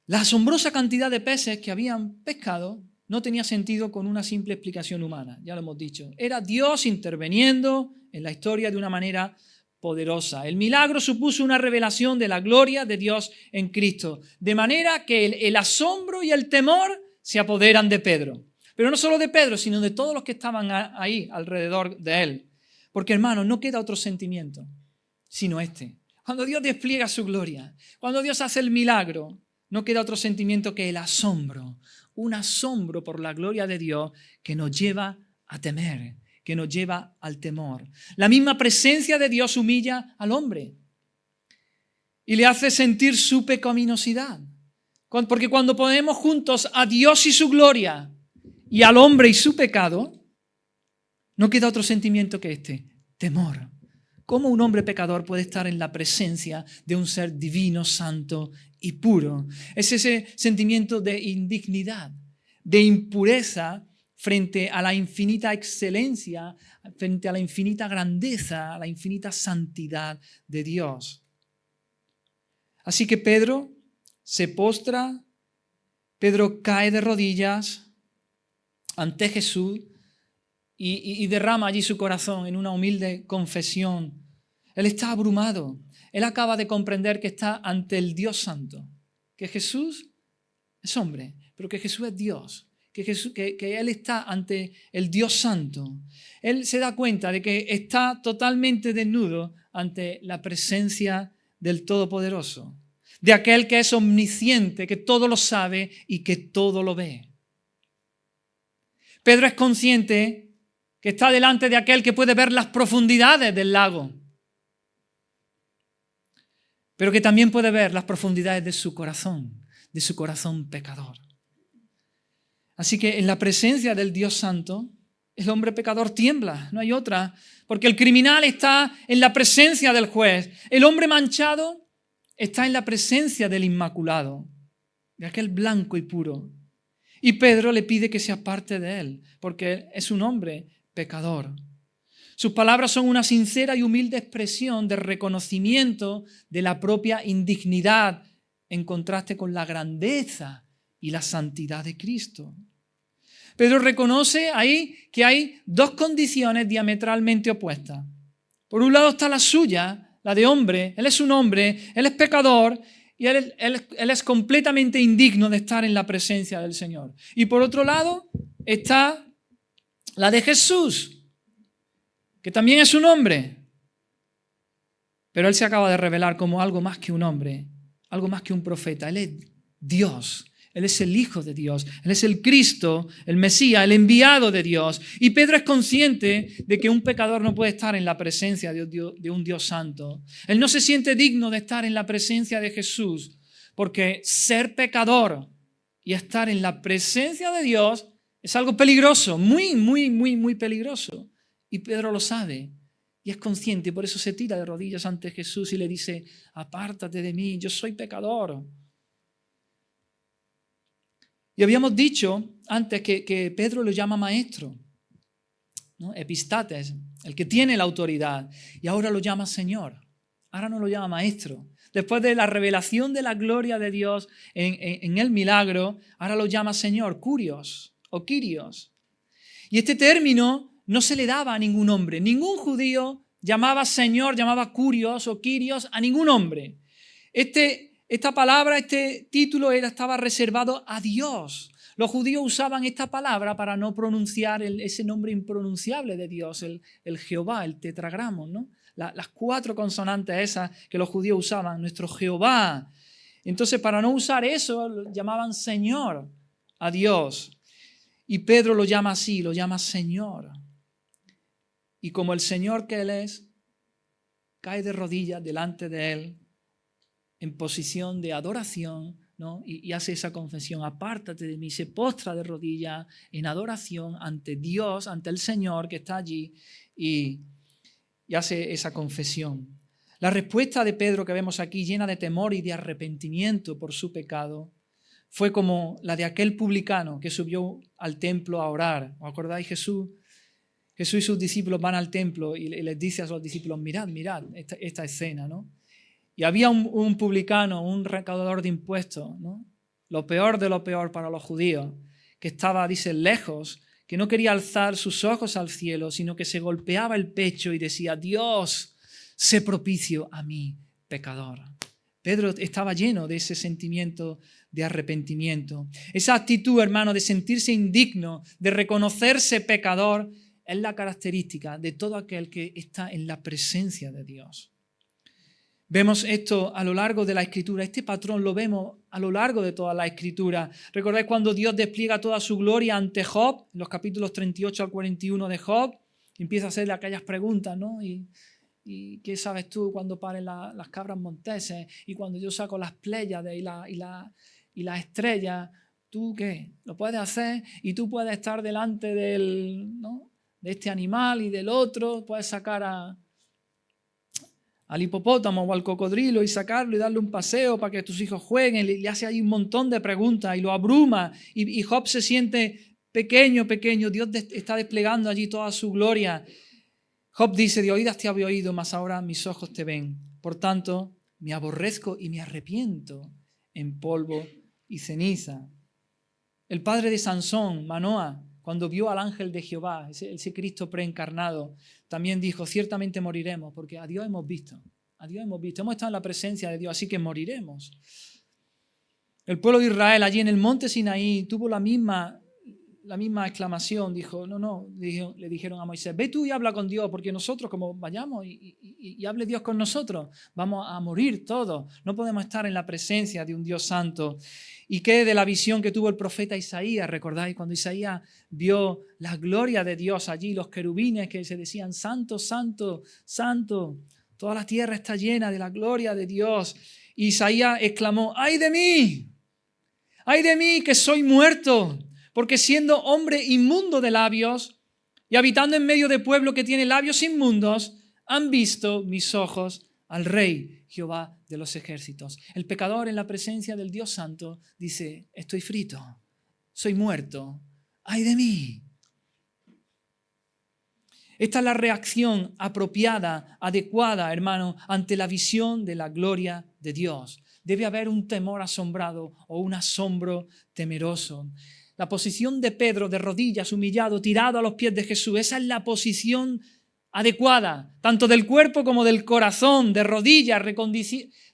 La asombrosa cantidad de peces que habían pescado no tenía sentido con una simple explicación humana, ya lo hemos dicho. Era Dios interviniendo en la historia de una manera poderosa. El milagro supuso una revelación de la gloria de Dios en Cristo, de manera que el asombro y el temor se apoderan de Pedro. Pero no solo de Pedro, sino de todos los que estaban ahí alrededor de él. Porque, hermanos, no queda otro sentimiento sino este. Cuando Dios despliega su gloria, cuando Dios hace el milagro, no queda otro sentimiento que el asombro, un asombro por la gloria de Dios que nos lleva a temer, que nos lleva al temor. La misma presencia de Dios humilla al hombre y le hace sentir su pecaminosidad. Porque cuando ponemos juntos a Dios y su gloria y al hombre y su pecado, no queda otro sentimiento que este, temor. ¿Cómo un hombre pecador puede estar en la presencia de un ser divino, santo y puro? Es ese sentimiento de indignidad, de impureza frente a la infinita excelencia, frente a la infinita grandeza, a la infinita santidad de Dios. Así que Pedro se postra, Pedro cae de rodillas ante Jesús y derrama allí su corazón en una humilde confesión. Él está abrumado. Él acaba de comprender que está ante el Dios Santo, que Jesús es hombre, pero que Jesús es Dios, que Él está ante el Dios Santo. Él se da cuenta de que está totalmente desnudo ante la presencia del Todopoderoso, de aquel que es omnisciente, que todo lo sabe y que todo lo ve. Pedro es consciente que está delante de aquel que puede ver las profundidades del lago, pero que también puede ver las profundidades de su corazón pecador. Así que en la presencia del Dios Santo, el hombre pecador tiembla, no hay otra, porque el criminal está en la presencia del juez. El hombre manchado está en la presencia del Inmaculado, de aquel blanco y puro. Y Pedro le pide que se aparte de él, porque es un hombre pecador. Sus palabras son una sincera y humilde expresión de reconocimiento de la propia indignidad en contraste con la grandeza y la santidad de Cristo. Pedro reconoce ahí que hay dos condiciones diametralmente opuestas. Por un lado está la suya, la de hombre. Él es un hombre, él es pecador y él es completamente indigno de estar en la presencia del Señor. Y por otro lado está la de Jesús, que también es un hombre. Pero él se acaba de revelar como algo más que un hombre, algo más que un profeta. Él es Dios. Él es el Hijo de Dios, Él es el Cristo, el Mesías, el enviado de Dios. Y Pedro es consciente de que un pecador no puede estar en la presencia de un Dios santo. Él no se siente digno de estar en la presencia de Jesús, porque ser pecador y estar en la presencia de Dios es algo peligroso, muy, muy, muy, muy peligroso. Y Pedro lo sabe y es consciente, y por eso se tira de rodillas ante Jesús y le dice: apártate de mí, yo soy pecador. Y habíamos dicho antes que Pedro lo llama maestro, ¿no? Epistates, el que tiene la autoridad. Y ahora lo llama Señor. Ahora no lo llama maestro. Después de la revelación de la gloria de Dios en el milagro, ahora lo llama Señor, Kurios o Kyrios. Y este término no se le daba a ningún hombre. Ningún judío llamaba Señor, llamaba Kurios o Kyrios a ningún hombre. Esta palabra, este título estaba reservado a Dios. Los judíos usaban esta palabra para no pronunciar ese nombre impronunciable de Dios, el Jehová, el tetragramo, ¿no? Las 4 consonantes esas que los judíos usaban, nuestro Jehová. Entonces, para no usar eso, lo llamaban Señor a Dios. Y Pedro lo llama así, lo llama Señor. Y como el Señor que Él es, cae de rodillas delante de Él, en posición de adoración, ¿no? Y hace esa confesión: apártate de mí, se postra de rodillas en adoración ante Dios, ante el Señor que está allí y hace esa confesión. La respuesta de Pedro que vemos aquí, llena de temor y de arrepentimiento por su pecado, fue como la de aquel publicano que subió al templo a orar. ¿Os acordáis? Jesús y sus discípulos van al templo y les dice a sus discípulos: mirad esta escena, ¿no? Y había un publicano, un recaudador de impuestos, ¿no? Lo peor de lo peor para los judíos, que estaba, dice, lejos, que no quería alzar sus ojos al cielo, sino que se golpeaba el pecho y decía: Dios, sé propicio a mí, pecador. Pedro estaba lleno de ese sentimiento de arrepentimiento. Esa actitud, hermano, de sentirse indigno, de reconocerse pecador, es la característica de todo aquel que está en la presencia de Dios. Vemos esto a lo largo de la Escritura. Este patrón lo vemos a lo largo de toda la Escritura. ¿Recordáis cuando Dios despliega toda su gloria ante Job? En los capítulos 38 al 41 de Job, empieza a hacerle aquellas preguntas, ¿no? ¿Y qué sabes tú cuando paren las cabras monteses? Y cuando yo saco las Pléyades y las estrellas, ¿tú qué? ¿Lo puedes hacer? Y tú puedes estar delante ¿no? de este animal y del otro, puedes sacar al hipopótamo o al cocodrilo y sacarlo y darle un paseo para que tus hijos jueguen. Le hace ahí un montón de preguntas y lo abruma. Y Job se siente pequeño. Dios está desplegando allí toda su gloria. Job dice: de oídas te había oído, mas ahora mis ojos te ven. Por tanto, me aborrezco y me arrepiento en polvo y ceniza. El padre de Sansón, Manoah, cuando vio al ángel de Jehová, ese Cristo preencarnado, también dijo: ciertamente moriremos, porque a Dios hemos visto, hemos estado en la presencia de Dios, así que moriremos. El pueblo de Israel allí en el monte Sinaí tuvo la misma la misma exclamación, dijo, no, le dijeron a Moisés, ve tú y habla con Dios, porque nosotros como vayamos y hable Dios con nosotros, vamos a morir todos, no podemos estar en la presencia de un Dios santo. ¿Y qué de la visión que tuvo el profeta Isaías? ¿Recordáis cuando Isaías vio la gloria de Dios allí, los querubines que se decían, santo, santo, santo, toda la tierra está llena de la gloria de Dios? Y Isaías exclamó, ¡ay de mí! ¡Ay de mí que soy muerto! Porque siendo hombre inmundo de labios y habitando en medio de pueblo que tiene labios inmundos, han visto mis ojos al Rey, Jehová de los ejércitos. El pecador en la presencia del Dios Santo dice, estoy frito, soy muerto, ¡ay de mí! Esta es la reacción apropiada, adecuada, hermano, ante la visión de la gloria de Dios. Debe haber un temor asombrado o un asombro temeroso. La posición de Pedro, de rodillas, humillado, tirado a los pies de Jesús, esa es la posición adecuada, tanto del cuerpo como del corazón, de rodillas,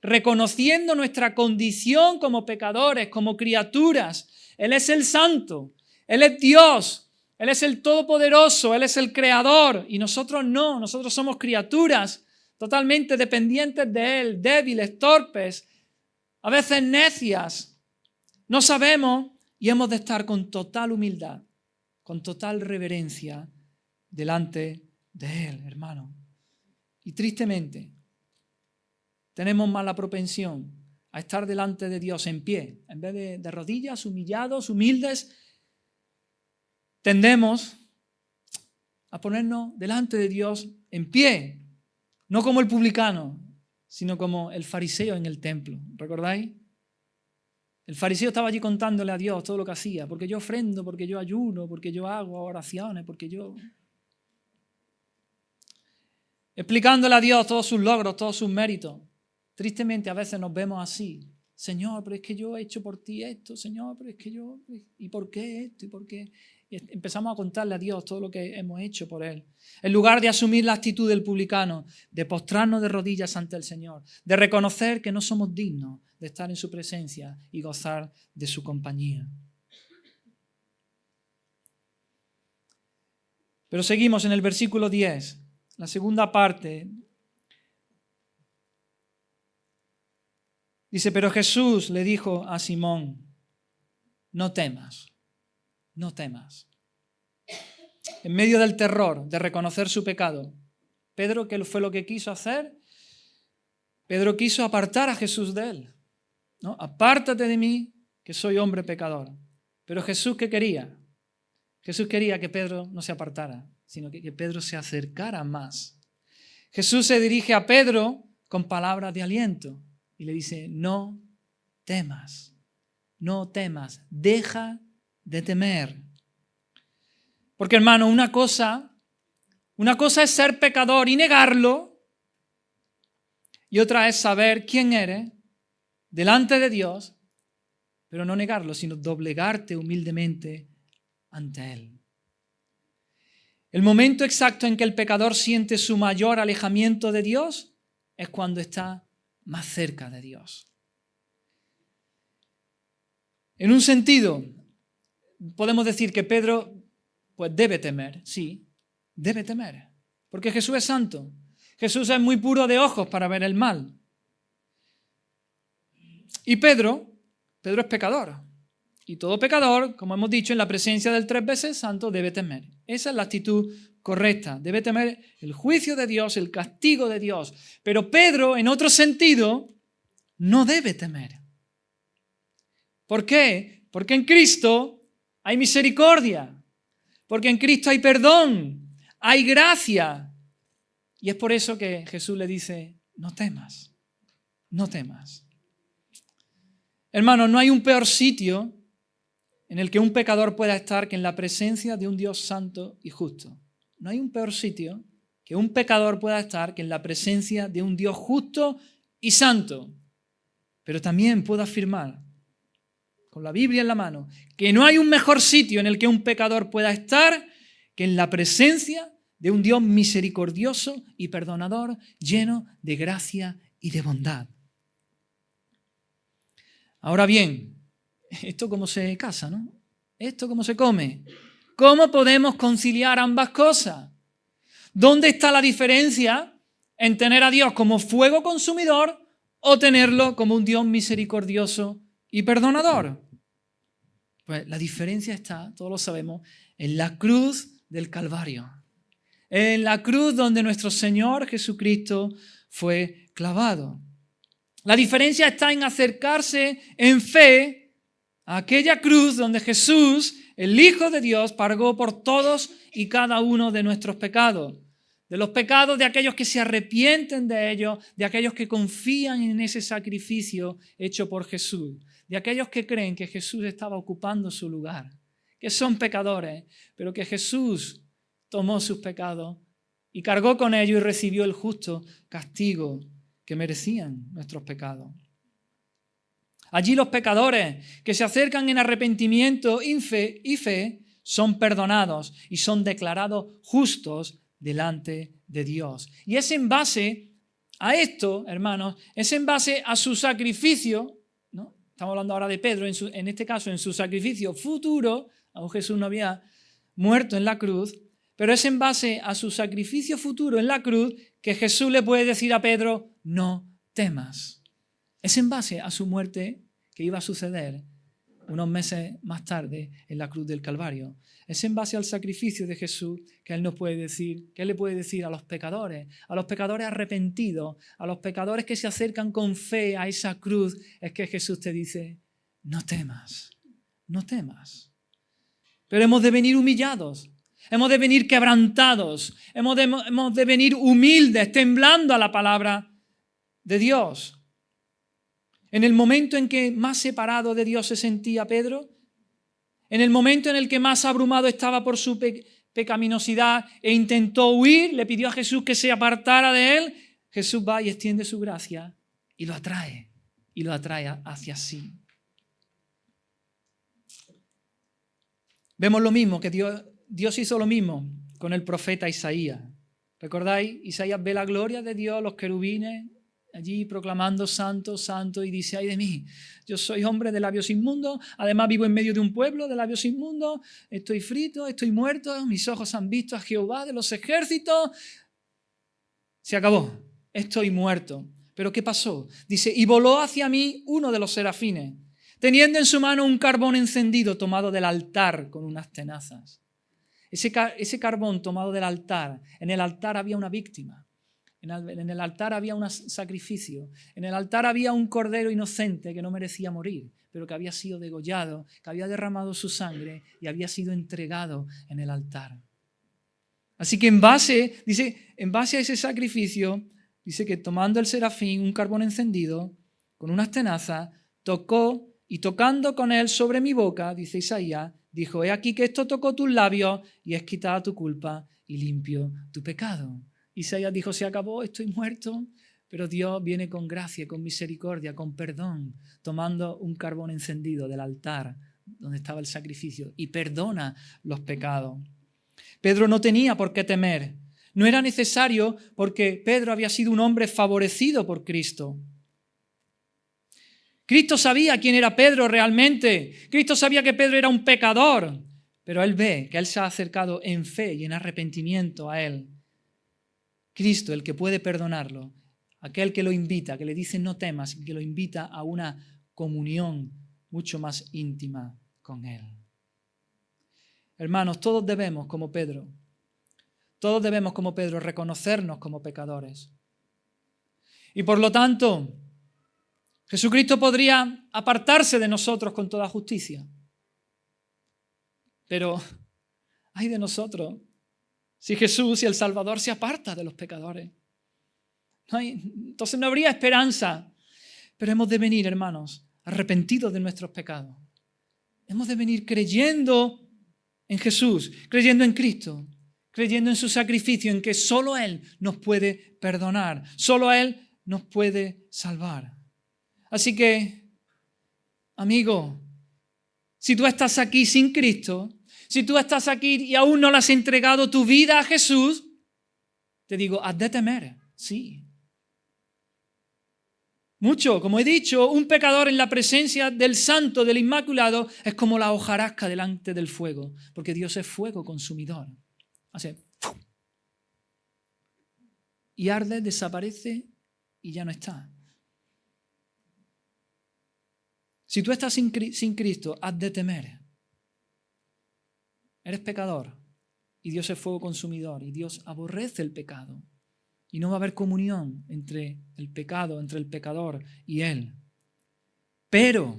reconociendo nuestra condición como pecadores, como criaturas. Él es el santo, Él es Dios, Él es el todopoderoso, Él es el creador, y nosotros no, nosotros somos criaturas totalmente dependientes de Él, débiles, torpes, a veces necias. No sabemos y hemos de estar con total humildad, con total reverencia delante de Él, hermano. Y tristemente, tenemos más la propensión a estar delante de Dios en pie, en vez de rodillas, humillados, humildes. Tendemos a ponernos delante de Dios en pie, no como el publicano, sino como el fariseo en el templo. ¿Recordáis? El fariseo estaba allí contándole a Dios todo lo que hacía, porque yo ofrendo, porque yo ayuno, porque yo hago oraciones, porque yo... explicándole a Dios todos sus logros, todos sus méritos. Tristemente a veces nos vemos así. Señor, pero es que yo he hecho por ti esto, Señor, pero es que yo... ¿Y por qué esto? ¿Y por qué? Y empezamos a contarle a Dios todo lo que hemos hecho por Él. En lugar de asumir la actitud del publicano, de postrarnos de rodillas ante el Señor, de reconocer que no somos dignos de estar en su presencia y gozar de su compañía. Pero seguimos en el versículo 10, la segunda parte. Dice, pero Jesús le dijo a Simón, no temas, no temas. En medio del terror de reconocer su pecado, Pedro, ¿qué fue lo que quiso hacer? Pedro quiso apartar a Jesús de él, ¿no? Apártate de mí, que soy hombre pecador. Pero Jesús, ¿qué quería? Jesús quería que Pedro no se apartara, sino que Pedro se acercara más. Jesús se dirige a Pedro con palabras de aliento y le dice, no temas, no temas, deja de temer. Porque, hermano, una cosa es ser pecador y negarlo, y otra es saber quién eres delante de Dios, pero no negarlo, sino doblegarte humildemente ante Él. El momento exacto en que el pecador siente su mayor alejamiento de Dios es cuando está más cerca de Dios. En un sentido, podemos decir que Pedro pues debe temer, sí, debe temer, porque Jesús es santo. Jesús es muy puro de ojos para ver el mal. Y Pedro es pecador. Y todo pecador, como hemos dicho, en la presencia del 3 veces santo debe temer. Esa es la actitud correcta. Debe temer el juicio de Dios, el castigo de Dios. Pero Pedro, en otro sentido, no debe temer. ¿Por qué? Porque en Cristo hay misericordia. Porque en Cristo hay perdón, hay gracia. Y es por eso que Jesús le dice, no temas, no temas. Hermano, no hay un peor sitio en el que un pecador pueda estar que en la presencia de un Dios santo y justo. No hay un peor sitio que un pecador pueda estar que en la presencia de un Dios justo y santo. Pero también puedo afirmar, con la Biblia en la mano, que no hay un mejor sitio en el que un pecador pueda estar que en la presencia de un Dios misericordioso y perdonador, lleno de gracia y de bondad. Ahora bien, esto cómo se casa, ¿no? ¿Esto cómo se come? ¿Cómo podemos conciliar ambas cosas? ¿Dónde está la diferencia en tener a Dios como fuego consumidor o tenerlo como un Dios misericordioso y perdonador? Pues la diferencia está, todos lo sabemos, en la cruz del Calvario. En la cruz donde nuestro Señor Jesucristo fue clavado. La diferencia está en acercarse en fe a aquella cruz donde Jesús, el Hijo de Dios, pagó por todos y cada uno de nuestros pecados. De los pecados de aquellos que se arrepienten de ellos, de aquellos que confían en ese sacrificio hecho por Jesús, de aquellos que creen que Jesús estaba ocupando su lugar, que son pecadores, pero que Jesús tomó sus pecados y cargó con ellos y recibió el justo castigo que merecían nuestros pecados. Allí los pecadores que se acercan en arrepentimiento y fe son perdonados y son declarados justos delante de Dios. Y es en base a esto, hermanos, es en base a su sacrificio, ¿no? Estamos hablando ahora de Pedro, en este caso en su sacrificio futuro, aún Jesús no había muerto en la cruz, pero es en base a su sacrificio futuro en la cruz que Jesús le puede decir a Pedro, no temas. Es en base a su muerte que iba a suceder unos meses más tarde en la cruz del Calvario. Es en base al sacrificio de Jesús que Él nos puede decir, que Él le puede decir a los pecadores arrepentidos, a los pecadores que se acercan con fe a esa cruz, es que Jesús te dice, no temas, no temas. Pero hemos de venir humillados, hemos de venir quebrantados, hemos de venir humildes, temblando a la palabra de Dios. En el momento en que más separado de Dios se sentía Pedro, en el momento en el que más abrumado estaba por su pecaminosidad e intentó huir, le pidió a Jesús que se apartara de él, Jesús va y extiende su gracia y lo atrae hacia sí. Vemos lo mismo, que Dios hizo lo mismo con el profeta Isaías. ¿Recordáis? Isaías ve la gloria de Dios, los querubines, allí proclamando santo, santo, y dice, ay de mí, yo soy hombre de labios inmundos, además vivo en medio de un pueblo de labios inmundos, estoy frito, estoy muerto, mis ojos han visto a Jehová de los ejércitos. Se acabó, estoy muerto. ¿Pero qué pasó? Dice, y voló hacia mí uno de los serafines, teniendo en su mano un carbón encendido tomado del altar con unas tenazas. Ese carbón tomado del altar, en el altar había una víctima. En el altar había un sacrificio, en el altar había un cordero inocente que no merecía morir, pero que había sido degollado, que había derramado su sangre y había sido entregado en el altar. Así que en base a ese sacrificio, dice que tomando el serafín un carbón encendido con unas tenazas, tocó y tocando con él sobre mi boca, dice Isaías, dijo, he aquí que esto tocó tus labios y es quitada tu culpa y limpio tu pecado. Isaías dijo, se acabó, estoy muerto, pero Dios viene con gracia, con misericordia, con perdón, tomando un carbón encendido del altar donde estaba el sacrificio y perdona los pecados. Pedro no tenía por qué temer. No era necesario porque Pedro había sido un hombre favorecido por Cristo. Cristo sabía quién era Pedro realmente. Cristo sabía que Pedro era un pecador, pero él ve que él se ha acercado en fe y en arrepentimiento a él. Cristo, el que puede perdonarlo, aquel que lo invita, que le dice no temas, que lo invita a una comunión mucho más íntima con Él. Hermanos, todos debemos, como Pedro, reconocernos como pecadores. Y por lo tanto, Jesucristo podría apartarse de nosotros con toda justicia. Pero, ay de nosotros, si Jesús y el Salvador se aparta de los pecadores. Entonces no habría esperanza. Pero hemos de venir, hermanos, arrepentidos de nuestros pecados. Hemos de venir creyendo en Jesús, creyendo en Cristo, creyendo en su sacrificio, en que solo Él nos puede perdonar, solo Él nos puede salvar. Así que, amigo, si tú estás aquí sin Cristo, si tú estás aquí y aún no le has entregado tu vida a Jesús, te digo, has de temer, sí. Mucho. Como he dicho, un pecador en la presencia del Santo, del Inmaculado, es como la hojarasca delante del fuego, porque Dios es fuego consumidor. Hace ¡pum! Y arde, desaparece y ya no está. Si tú estás sin Cristo, has de temer. Eres pecador y Dios es fuego consumidor y Dios aborrece el pecado. Y no va a haber comunión entre el pecado, entre el pecador y Él. Pero,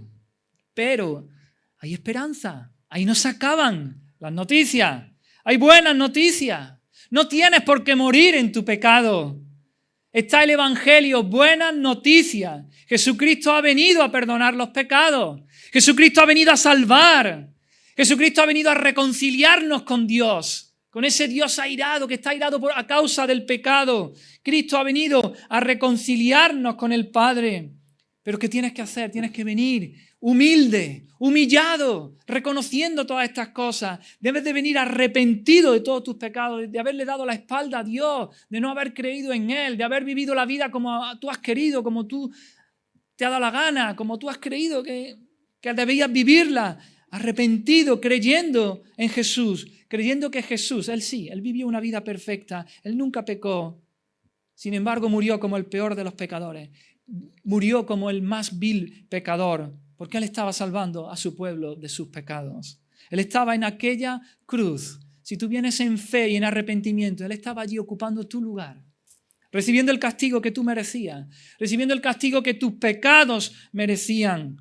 hay esperanza. Ahí no se acaban las noticias. Hay buenas noticias. No tienes por qué morir en tu pecado. Está el Evangelio, buenas noticias. Jesucristo ha venido a perdonar los pecados. Jesucristo ha venido a salvar. Jesucristo ha venido a reconciliarnos con Dios. Con ese Dios airado que está airado a causa del pecado. Cristo ha venido a reconciliarnos con el Padre. Pero ¿qué tienes que hacer? Tienes que venir humilde, humillado, reconociendo todas estas cosas. Debes de venir arrepentido de todos tus pecados, de haberle dado la espalda a Dios, de no haber creído en Él, de haber vivido la vida como tú has querido, como tú te ha dado la gana, como tú has creído que debías vivirla. Arrepentido, creyendo en Jesús, creyendo que Jesús, Él sí, Él vivió una vida perfecta, Él nunca pecó. Sin embargo, murió como el peor de los pecadores. Murió como el más vil pecador, porque Él estaba salvando a su pueblo de sus pecados. Él estaba en aquella cruz. Si tú vienes en fe y en arrepentimiento, Él estaba allí ocupando tu lugar, recibiendo el castigo que tú merecías, recibiendo el castigo que tus pecados merecían.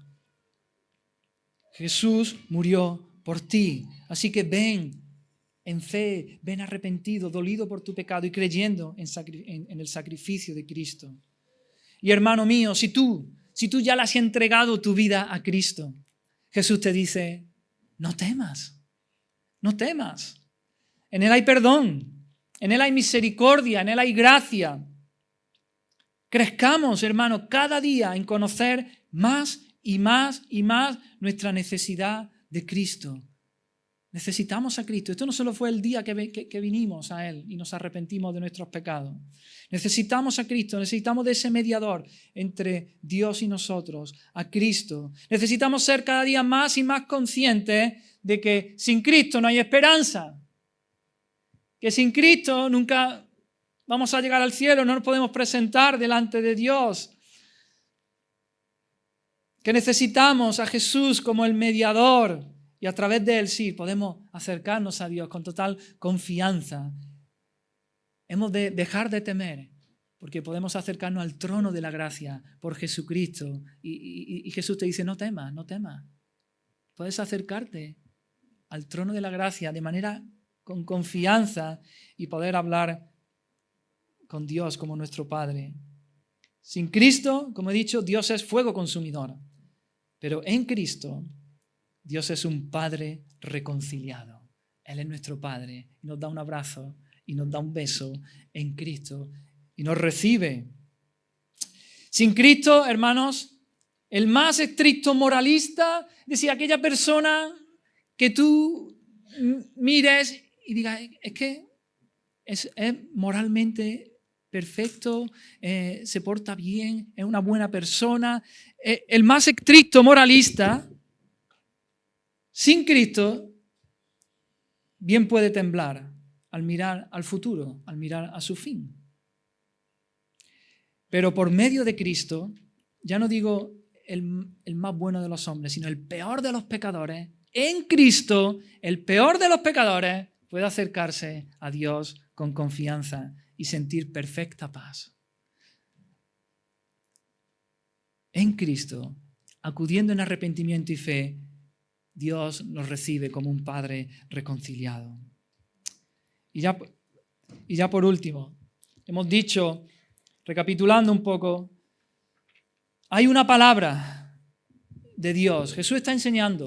Jesús murió por ti. Así que ven en fe, ven arrepentido, dolido por tu pecado y creyendo en el sacrificio de Cristo. Y hermano mío, si tú ya le has entregado tu vida a Cristo, Jesús te dice, no temas, no temas. En Él hay perdón, en Él hay misericordia, en Él hay gracia. Crezcamos, hermano, cada día en conocer más y más y más nuestra necesidad de Cristo. Necesitamos a Cristo. Esto no solo fue el día que vinimos a Él y nos arrepentimos de nuestros pecados. Necesitamos a Cristo, necesitamos de ese mediador entre Dios y nosotros, a Cristo. Necesitamos ser cada día más y más conscientes de que sin Cristo no hay esperanza. Que sin Cristo nunca vamos a llegar al cielo, no nos podemos presentar delante de Dios. Que necesitamos a Jesús como el mediador y a través de Él sí podemos acercarnos a Dios con total confianza. Hemos de dejar de temer porque podemos acercarnos al trono de la gracia por Jesucristo. Y Jesús te dice, no temas, no temas. Puedes acercarte al trono de la gracia de manera con confianza y poder hablar con Dios como nuestro Padre. Sin Cristo, como he dicho, Dios es fuego consumidor. Pero en Cristo, Dios es un Padre reconciliado. Él es nuestro Padre. Nos da un abrazo y nos da un beso en Cristo y nos recibe. Sin Cristo, hermanos, el más estricto moralista, es decir, aquella persona que tú mires y digas, es que es moralmente perfecto, se porta bien, es una buena persona. El más estricto moralista, sin Cristo, bien puede temblar al mirar al futuro, al mirar a su fin. Pero por medio de Cristo, ya no digo el más bueno de los hombres, sino el peor de los pecadores, en Cristo, el peor de los pecadores puede acercarse a Dios con confianza y sentir perfecta paz. En Cristo, acudiendo en arrepentimiento y fe, Dios nos recibe como un Padre reconciliado. Y ya por último, hemos dicho, recapitulando un poco, hay una palabra de Dios. Jesús está enseñando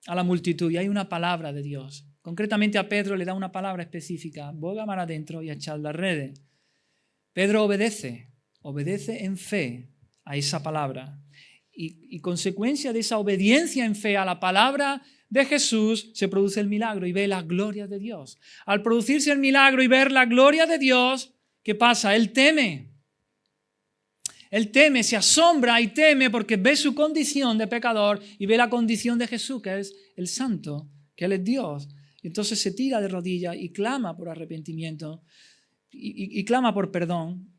a la multitud y hay una palabra de Dios. Concretamente a Pedro le da una palabra específica, boga mar adentro y echad las redes. Pedro obedece en fe a esa palabra. Y consecuencia de esa obediencia en fe a la palabra de Jesús se produce el milagro y ve la gloria de Dios. Al producirse el milagro y ver la gloria de Dios, ¿qué pasa? Él teme. Él teme, se asombra y teme porque ve su condición de pecador y ve la condición de Jesús, que es el santo, que Él es Dios. Y entonces se tira de rodillas y clama por arrepentimiento y clama por perdón.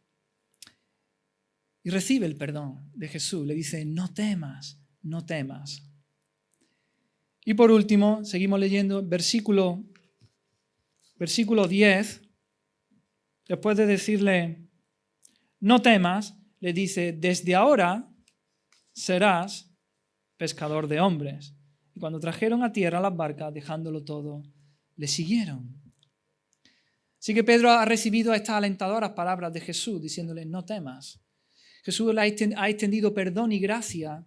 Y recibe el perdón de Jesús. Le dice, no temas, no temas. Y por último, seguimos leyendo versículo 10. Después de decirle, no temas, le dice, desde ahora serás pescador de hombres. Y cuando trajeron a tierra las barcas, dejándolo todo, le siguieron. Así que Pedro ha recibido estas alentadoras palabras de Jesús, diciéndole, no temas. Jesús le ha extendido perdón y gracia.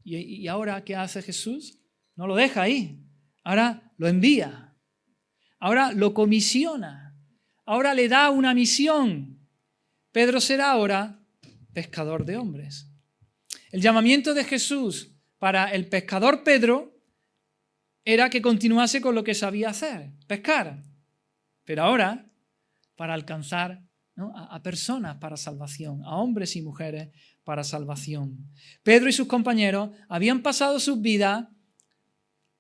¿Y ahora qué hace Jesús? No lo deja ahí. Ahora lo envía. Ahora lo comisiona. Ahora le da una misión. Pedro será ahora pescador de hombres. El llamamiento de Jesús para el pescador Pedro era que continuase con lo que sabía hacer, pescar. Pero ahora, para alcanzar, ¿no?, a personas para salvación, a hombres y mujeres para salvación. Pedro y sus compañeros habían pasado sus vidas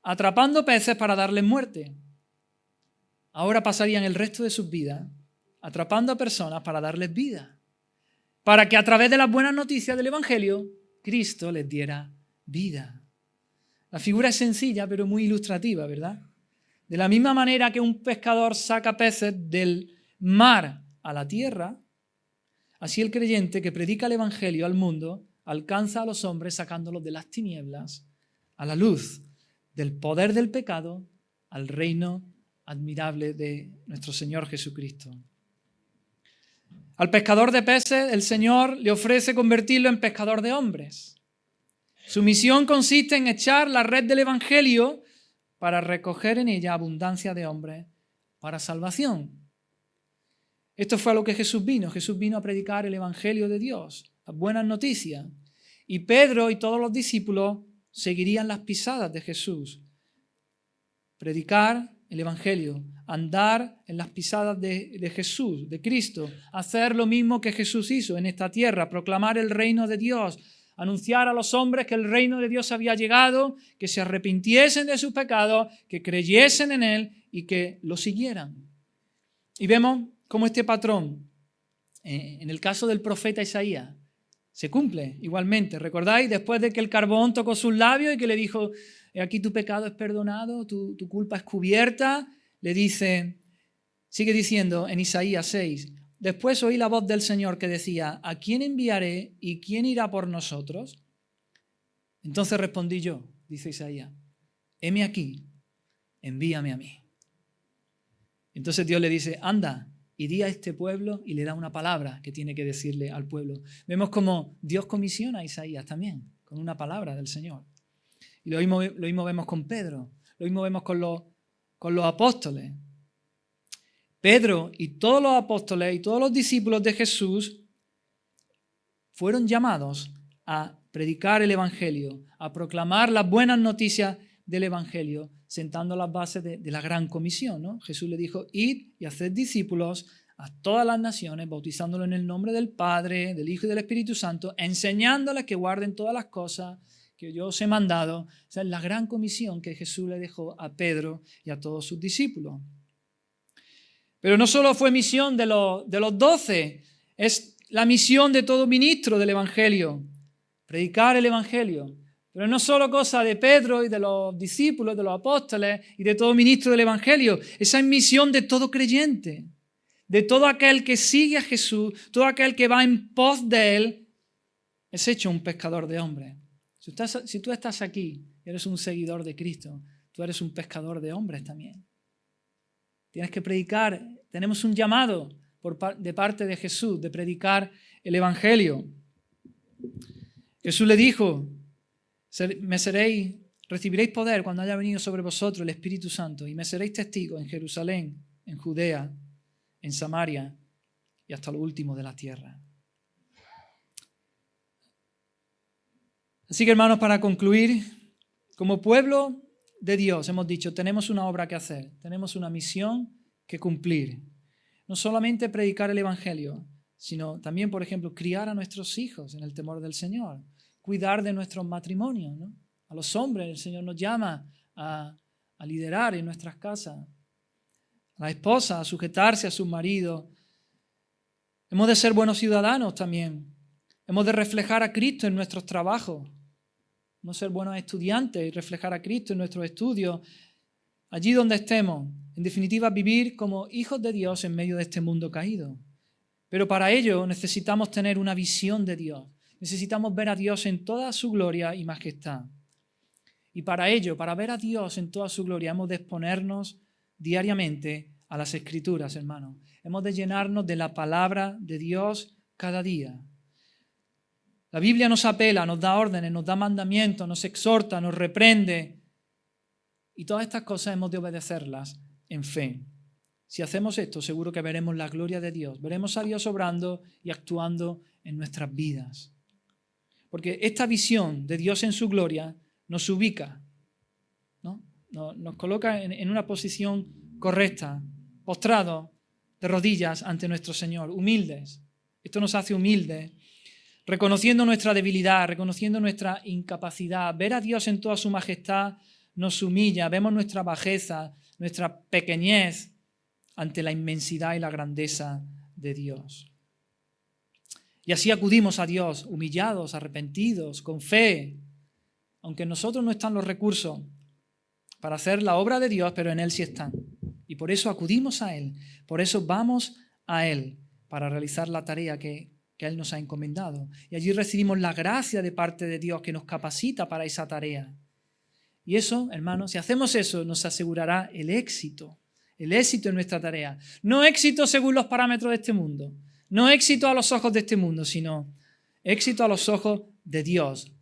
atrapando peces para darles muerte. Ahora pasarían el resto de sus vidas atrapando a personas para darles vida, para que a través de las buenas noticias del Evangelio, Cristo les diera vida. La figura es sencilla, pero muy ilustrativa, ¿verdad? De la misma manera que un pescador saca peces del mar a la tierra, así el creyente que predica el Evangelio al mundo alcanza a los hombres sacándolos de las tinieblas a la luz del poder del pecado al reino admirable de nuestro Señor Jesucristo. Al pescador de peces, el Señor le ofrece convertirlo en pescador de hombres. Su misión consiste en echar la red del Evangelio para recoger en ella abundancia de hombres para salvación. Esto fue a lo que Jesús vino. Jesús vino a predicar el Evangelio de Dios, las buenas noticias. Y Pedro y todos los discípulos seguirían las pisadas de Jesús. Predicar el Evangelio, andar en las pisadas de Jesús, de Cristo, hacer lo mismo que Jesús hizo en esta tierra, proclamar el reino de Dios, anunciar a los hombres que el reino de Dios había llegado, que se arrepintiesen de sus pecados, que creyesen en Él y que lo siguieran. Y vemos cómo este patrón, en el caso del profeta Isaías, se cumple igualmente. ¿Recordáis? Después de que el carbón tocó sus labios y que le dijo, aquí tu pecado es perdonado, tu culpa es cubierta, le dice, sigue diciendo en Isaías 6, después oí la voz del Señor que decía, ¿a quién enviaré y quién irá por nosotros? Entonces respondí yo, dice Isaías, heme aquí, envíame a mí. Entonces Dios le dice, anda y di a este pueblo, y le da una palabra que tiene que decirle al pueblo. Vemos cómo Dios comisiona a Isaías también, con una palabra del Señor. Y lo mismo vemos con Pedro, lo mismo vemos con los apóstoles. Pedro y todos los apóstoles y todos los discípulos de Jesús fueron llamados a predicar el Evangelio, a proclamar las buenas noticias del Evangelio, sentando las bases de la gran comisión, ¿no? Jesús le dijo, id y haced discípulos a todas las naciones, bautizándolos en el nombre del Padre, del Hijo y del Espíritu Santo, enseñándoles que guarden todas las cosas que yo os he mandado. Esa es la gran comisión que Jesús le dejó a Pedro y a todos sus discípulos. Pero no solo fue misión de los 12, es la misión de todo ministro del Evangelio, predicar el Evangelio. Pero no solo cosa de Pedro y de los discípulos, de los apóstoles y de todo ministro del Evangelio. Esa es misión de todo creyente, de todo aquel que sigue a Jesús, todo aquel que va en pos de Él, es hecho un pescador de hombres. Si tú estás aquí y eres un seguidor de Cristo, tú eres un pescador de hombres también. Tienes que predicar. Tenemos un llamado de parte de Jesús de predicar el Evangelio. Jesús le dijo, recibiréis poder cuando haya venido sobre vosotros el Espíritu Santo y me seréis testigos en Jerusalén, en Judea, en Samaria y hasta lo último de la tierra. Así que, hermanos, para concluir, como pueblo de Dios, hemos dicho, tenemos una obra que hacer, tenemos una misión que cumplir. No solamente predicar el Evangelio, sino también, por ejemplo, criar a nuestros hijos en el temor del Señor, cuidar de nuestros matrimonios, ¿no? A los hombres el Señor nos llama a liderar en nuestras casas, a la esposa a sujetarse a sus maridos. Hemos de ser buenos ciudadanos también. Hemos de reflejar a Cristo en nuestros trabajos. Hemos de ser buenos estudiantes y reflejar a Cristo en nuestros estudios, allí donde estemos. En definitiva, vivir como hijos de Dios en medio de este mundo caído. Pero para ello necesitamos tener una visión de Dios. Necesitamos ver a Dios en toda su gloria y majestad. Y para ello, para ver a Dios en toda su gloria, hemos de exponernos diariamente a las Escrituras, hermanos. Hemos de llenarnos de la palabra de Dios cada día. La Biblia nos apela, nos da órdenes, nos da mandamientos, nos exhorta, nos reprende. Y todas estas cosas hemos de obedecerlas en fe. Si hacemos esto, seguro que veremos la gloria de Dios. Veremos a Dios obrando y actuando en nuestras vidas. Porque esta visión de Dios en su gloria nos ubica, ¿no? Nos coloca en una posición correcta, postrados de rodillas ante nuestro Señor, humildes. Esto nos hace humildes, reconociendo nuestra debilidad, reconociendo nuestra incapacidad. Ver a Dios en toda su majestad nos humilla, vemos nuestra bajeza, nuestra pequeñez ante la inmensidad y la grandeza de Dios. Y así acudimos a Dios, humillados, arrepentidos, con fe, aunque en nosotros no están los recursos para hacer la obra de Dios, pero en Él sí están. Y por eso acudimos a Él, por eso vamos a Él para realizar la tarea que Él nos ha encomendado. Y allí recibimos la gracia de parte de Dios que nos capacita para esa tarea. Y eso, hermanos, si hacemos eso, nos asegurará el éxito en nuestra tarea. No éxito según los parámetros de este mundo, no éxito a los ojos de este mundo, sino éxito a los ojos de Dios.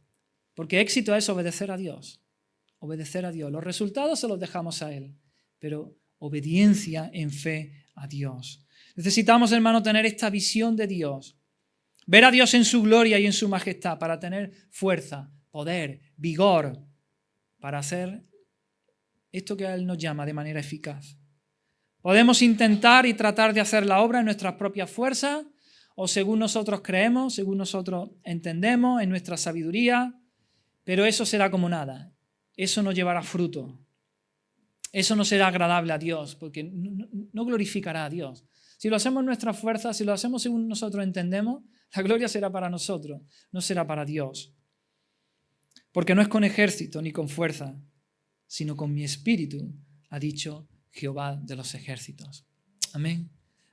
Porque éxito es obedecer a Dios. Obedecer a Dios. Los resultados se los dejamos a Él, pero obediencia en fe a Dios. Necesitamos, hermano, tener esta visión de Dios. Ver a Dios en su gloria y en su majestad para tener fuerza, poder, vigor, para hacer esto que Él nos llama de manera eficaz. Podemos intentar y tratar de hacer la obra en nuestras propias fuerzas o según nosotros creemos, según nosotros entendemos, en nuestra sabiduría, pero eso será como nada. Eso no llevará fruto. Eso no será agradable a Dios, porque no glorificará a Dios. Si lo hacemos en nuestras fuerzas, si lo hacemos según nosotros entendemos, la gloria será para nosotros, no será para Dios. Porque no es con ejército ni con fuerza, sino con mi espíritu, ha dicho Jehová de los ejércitos. Amén.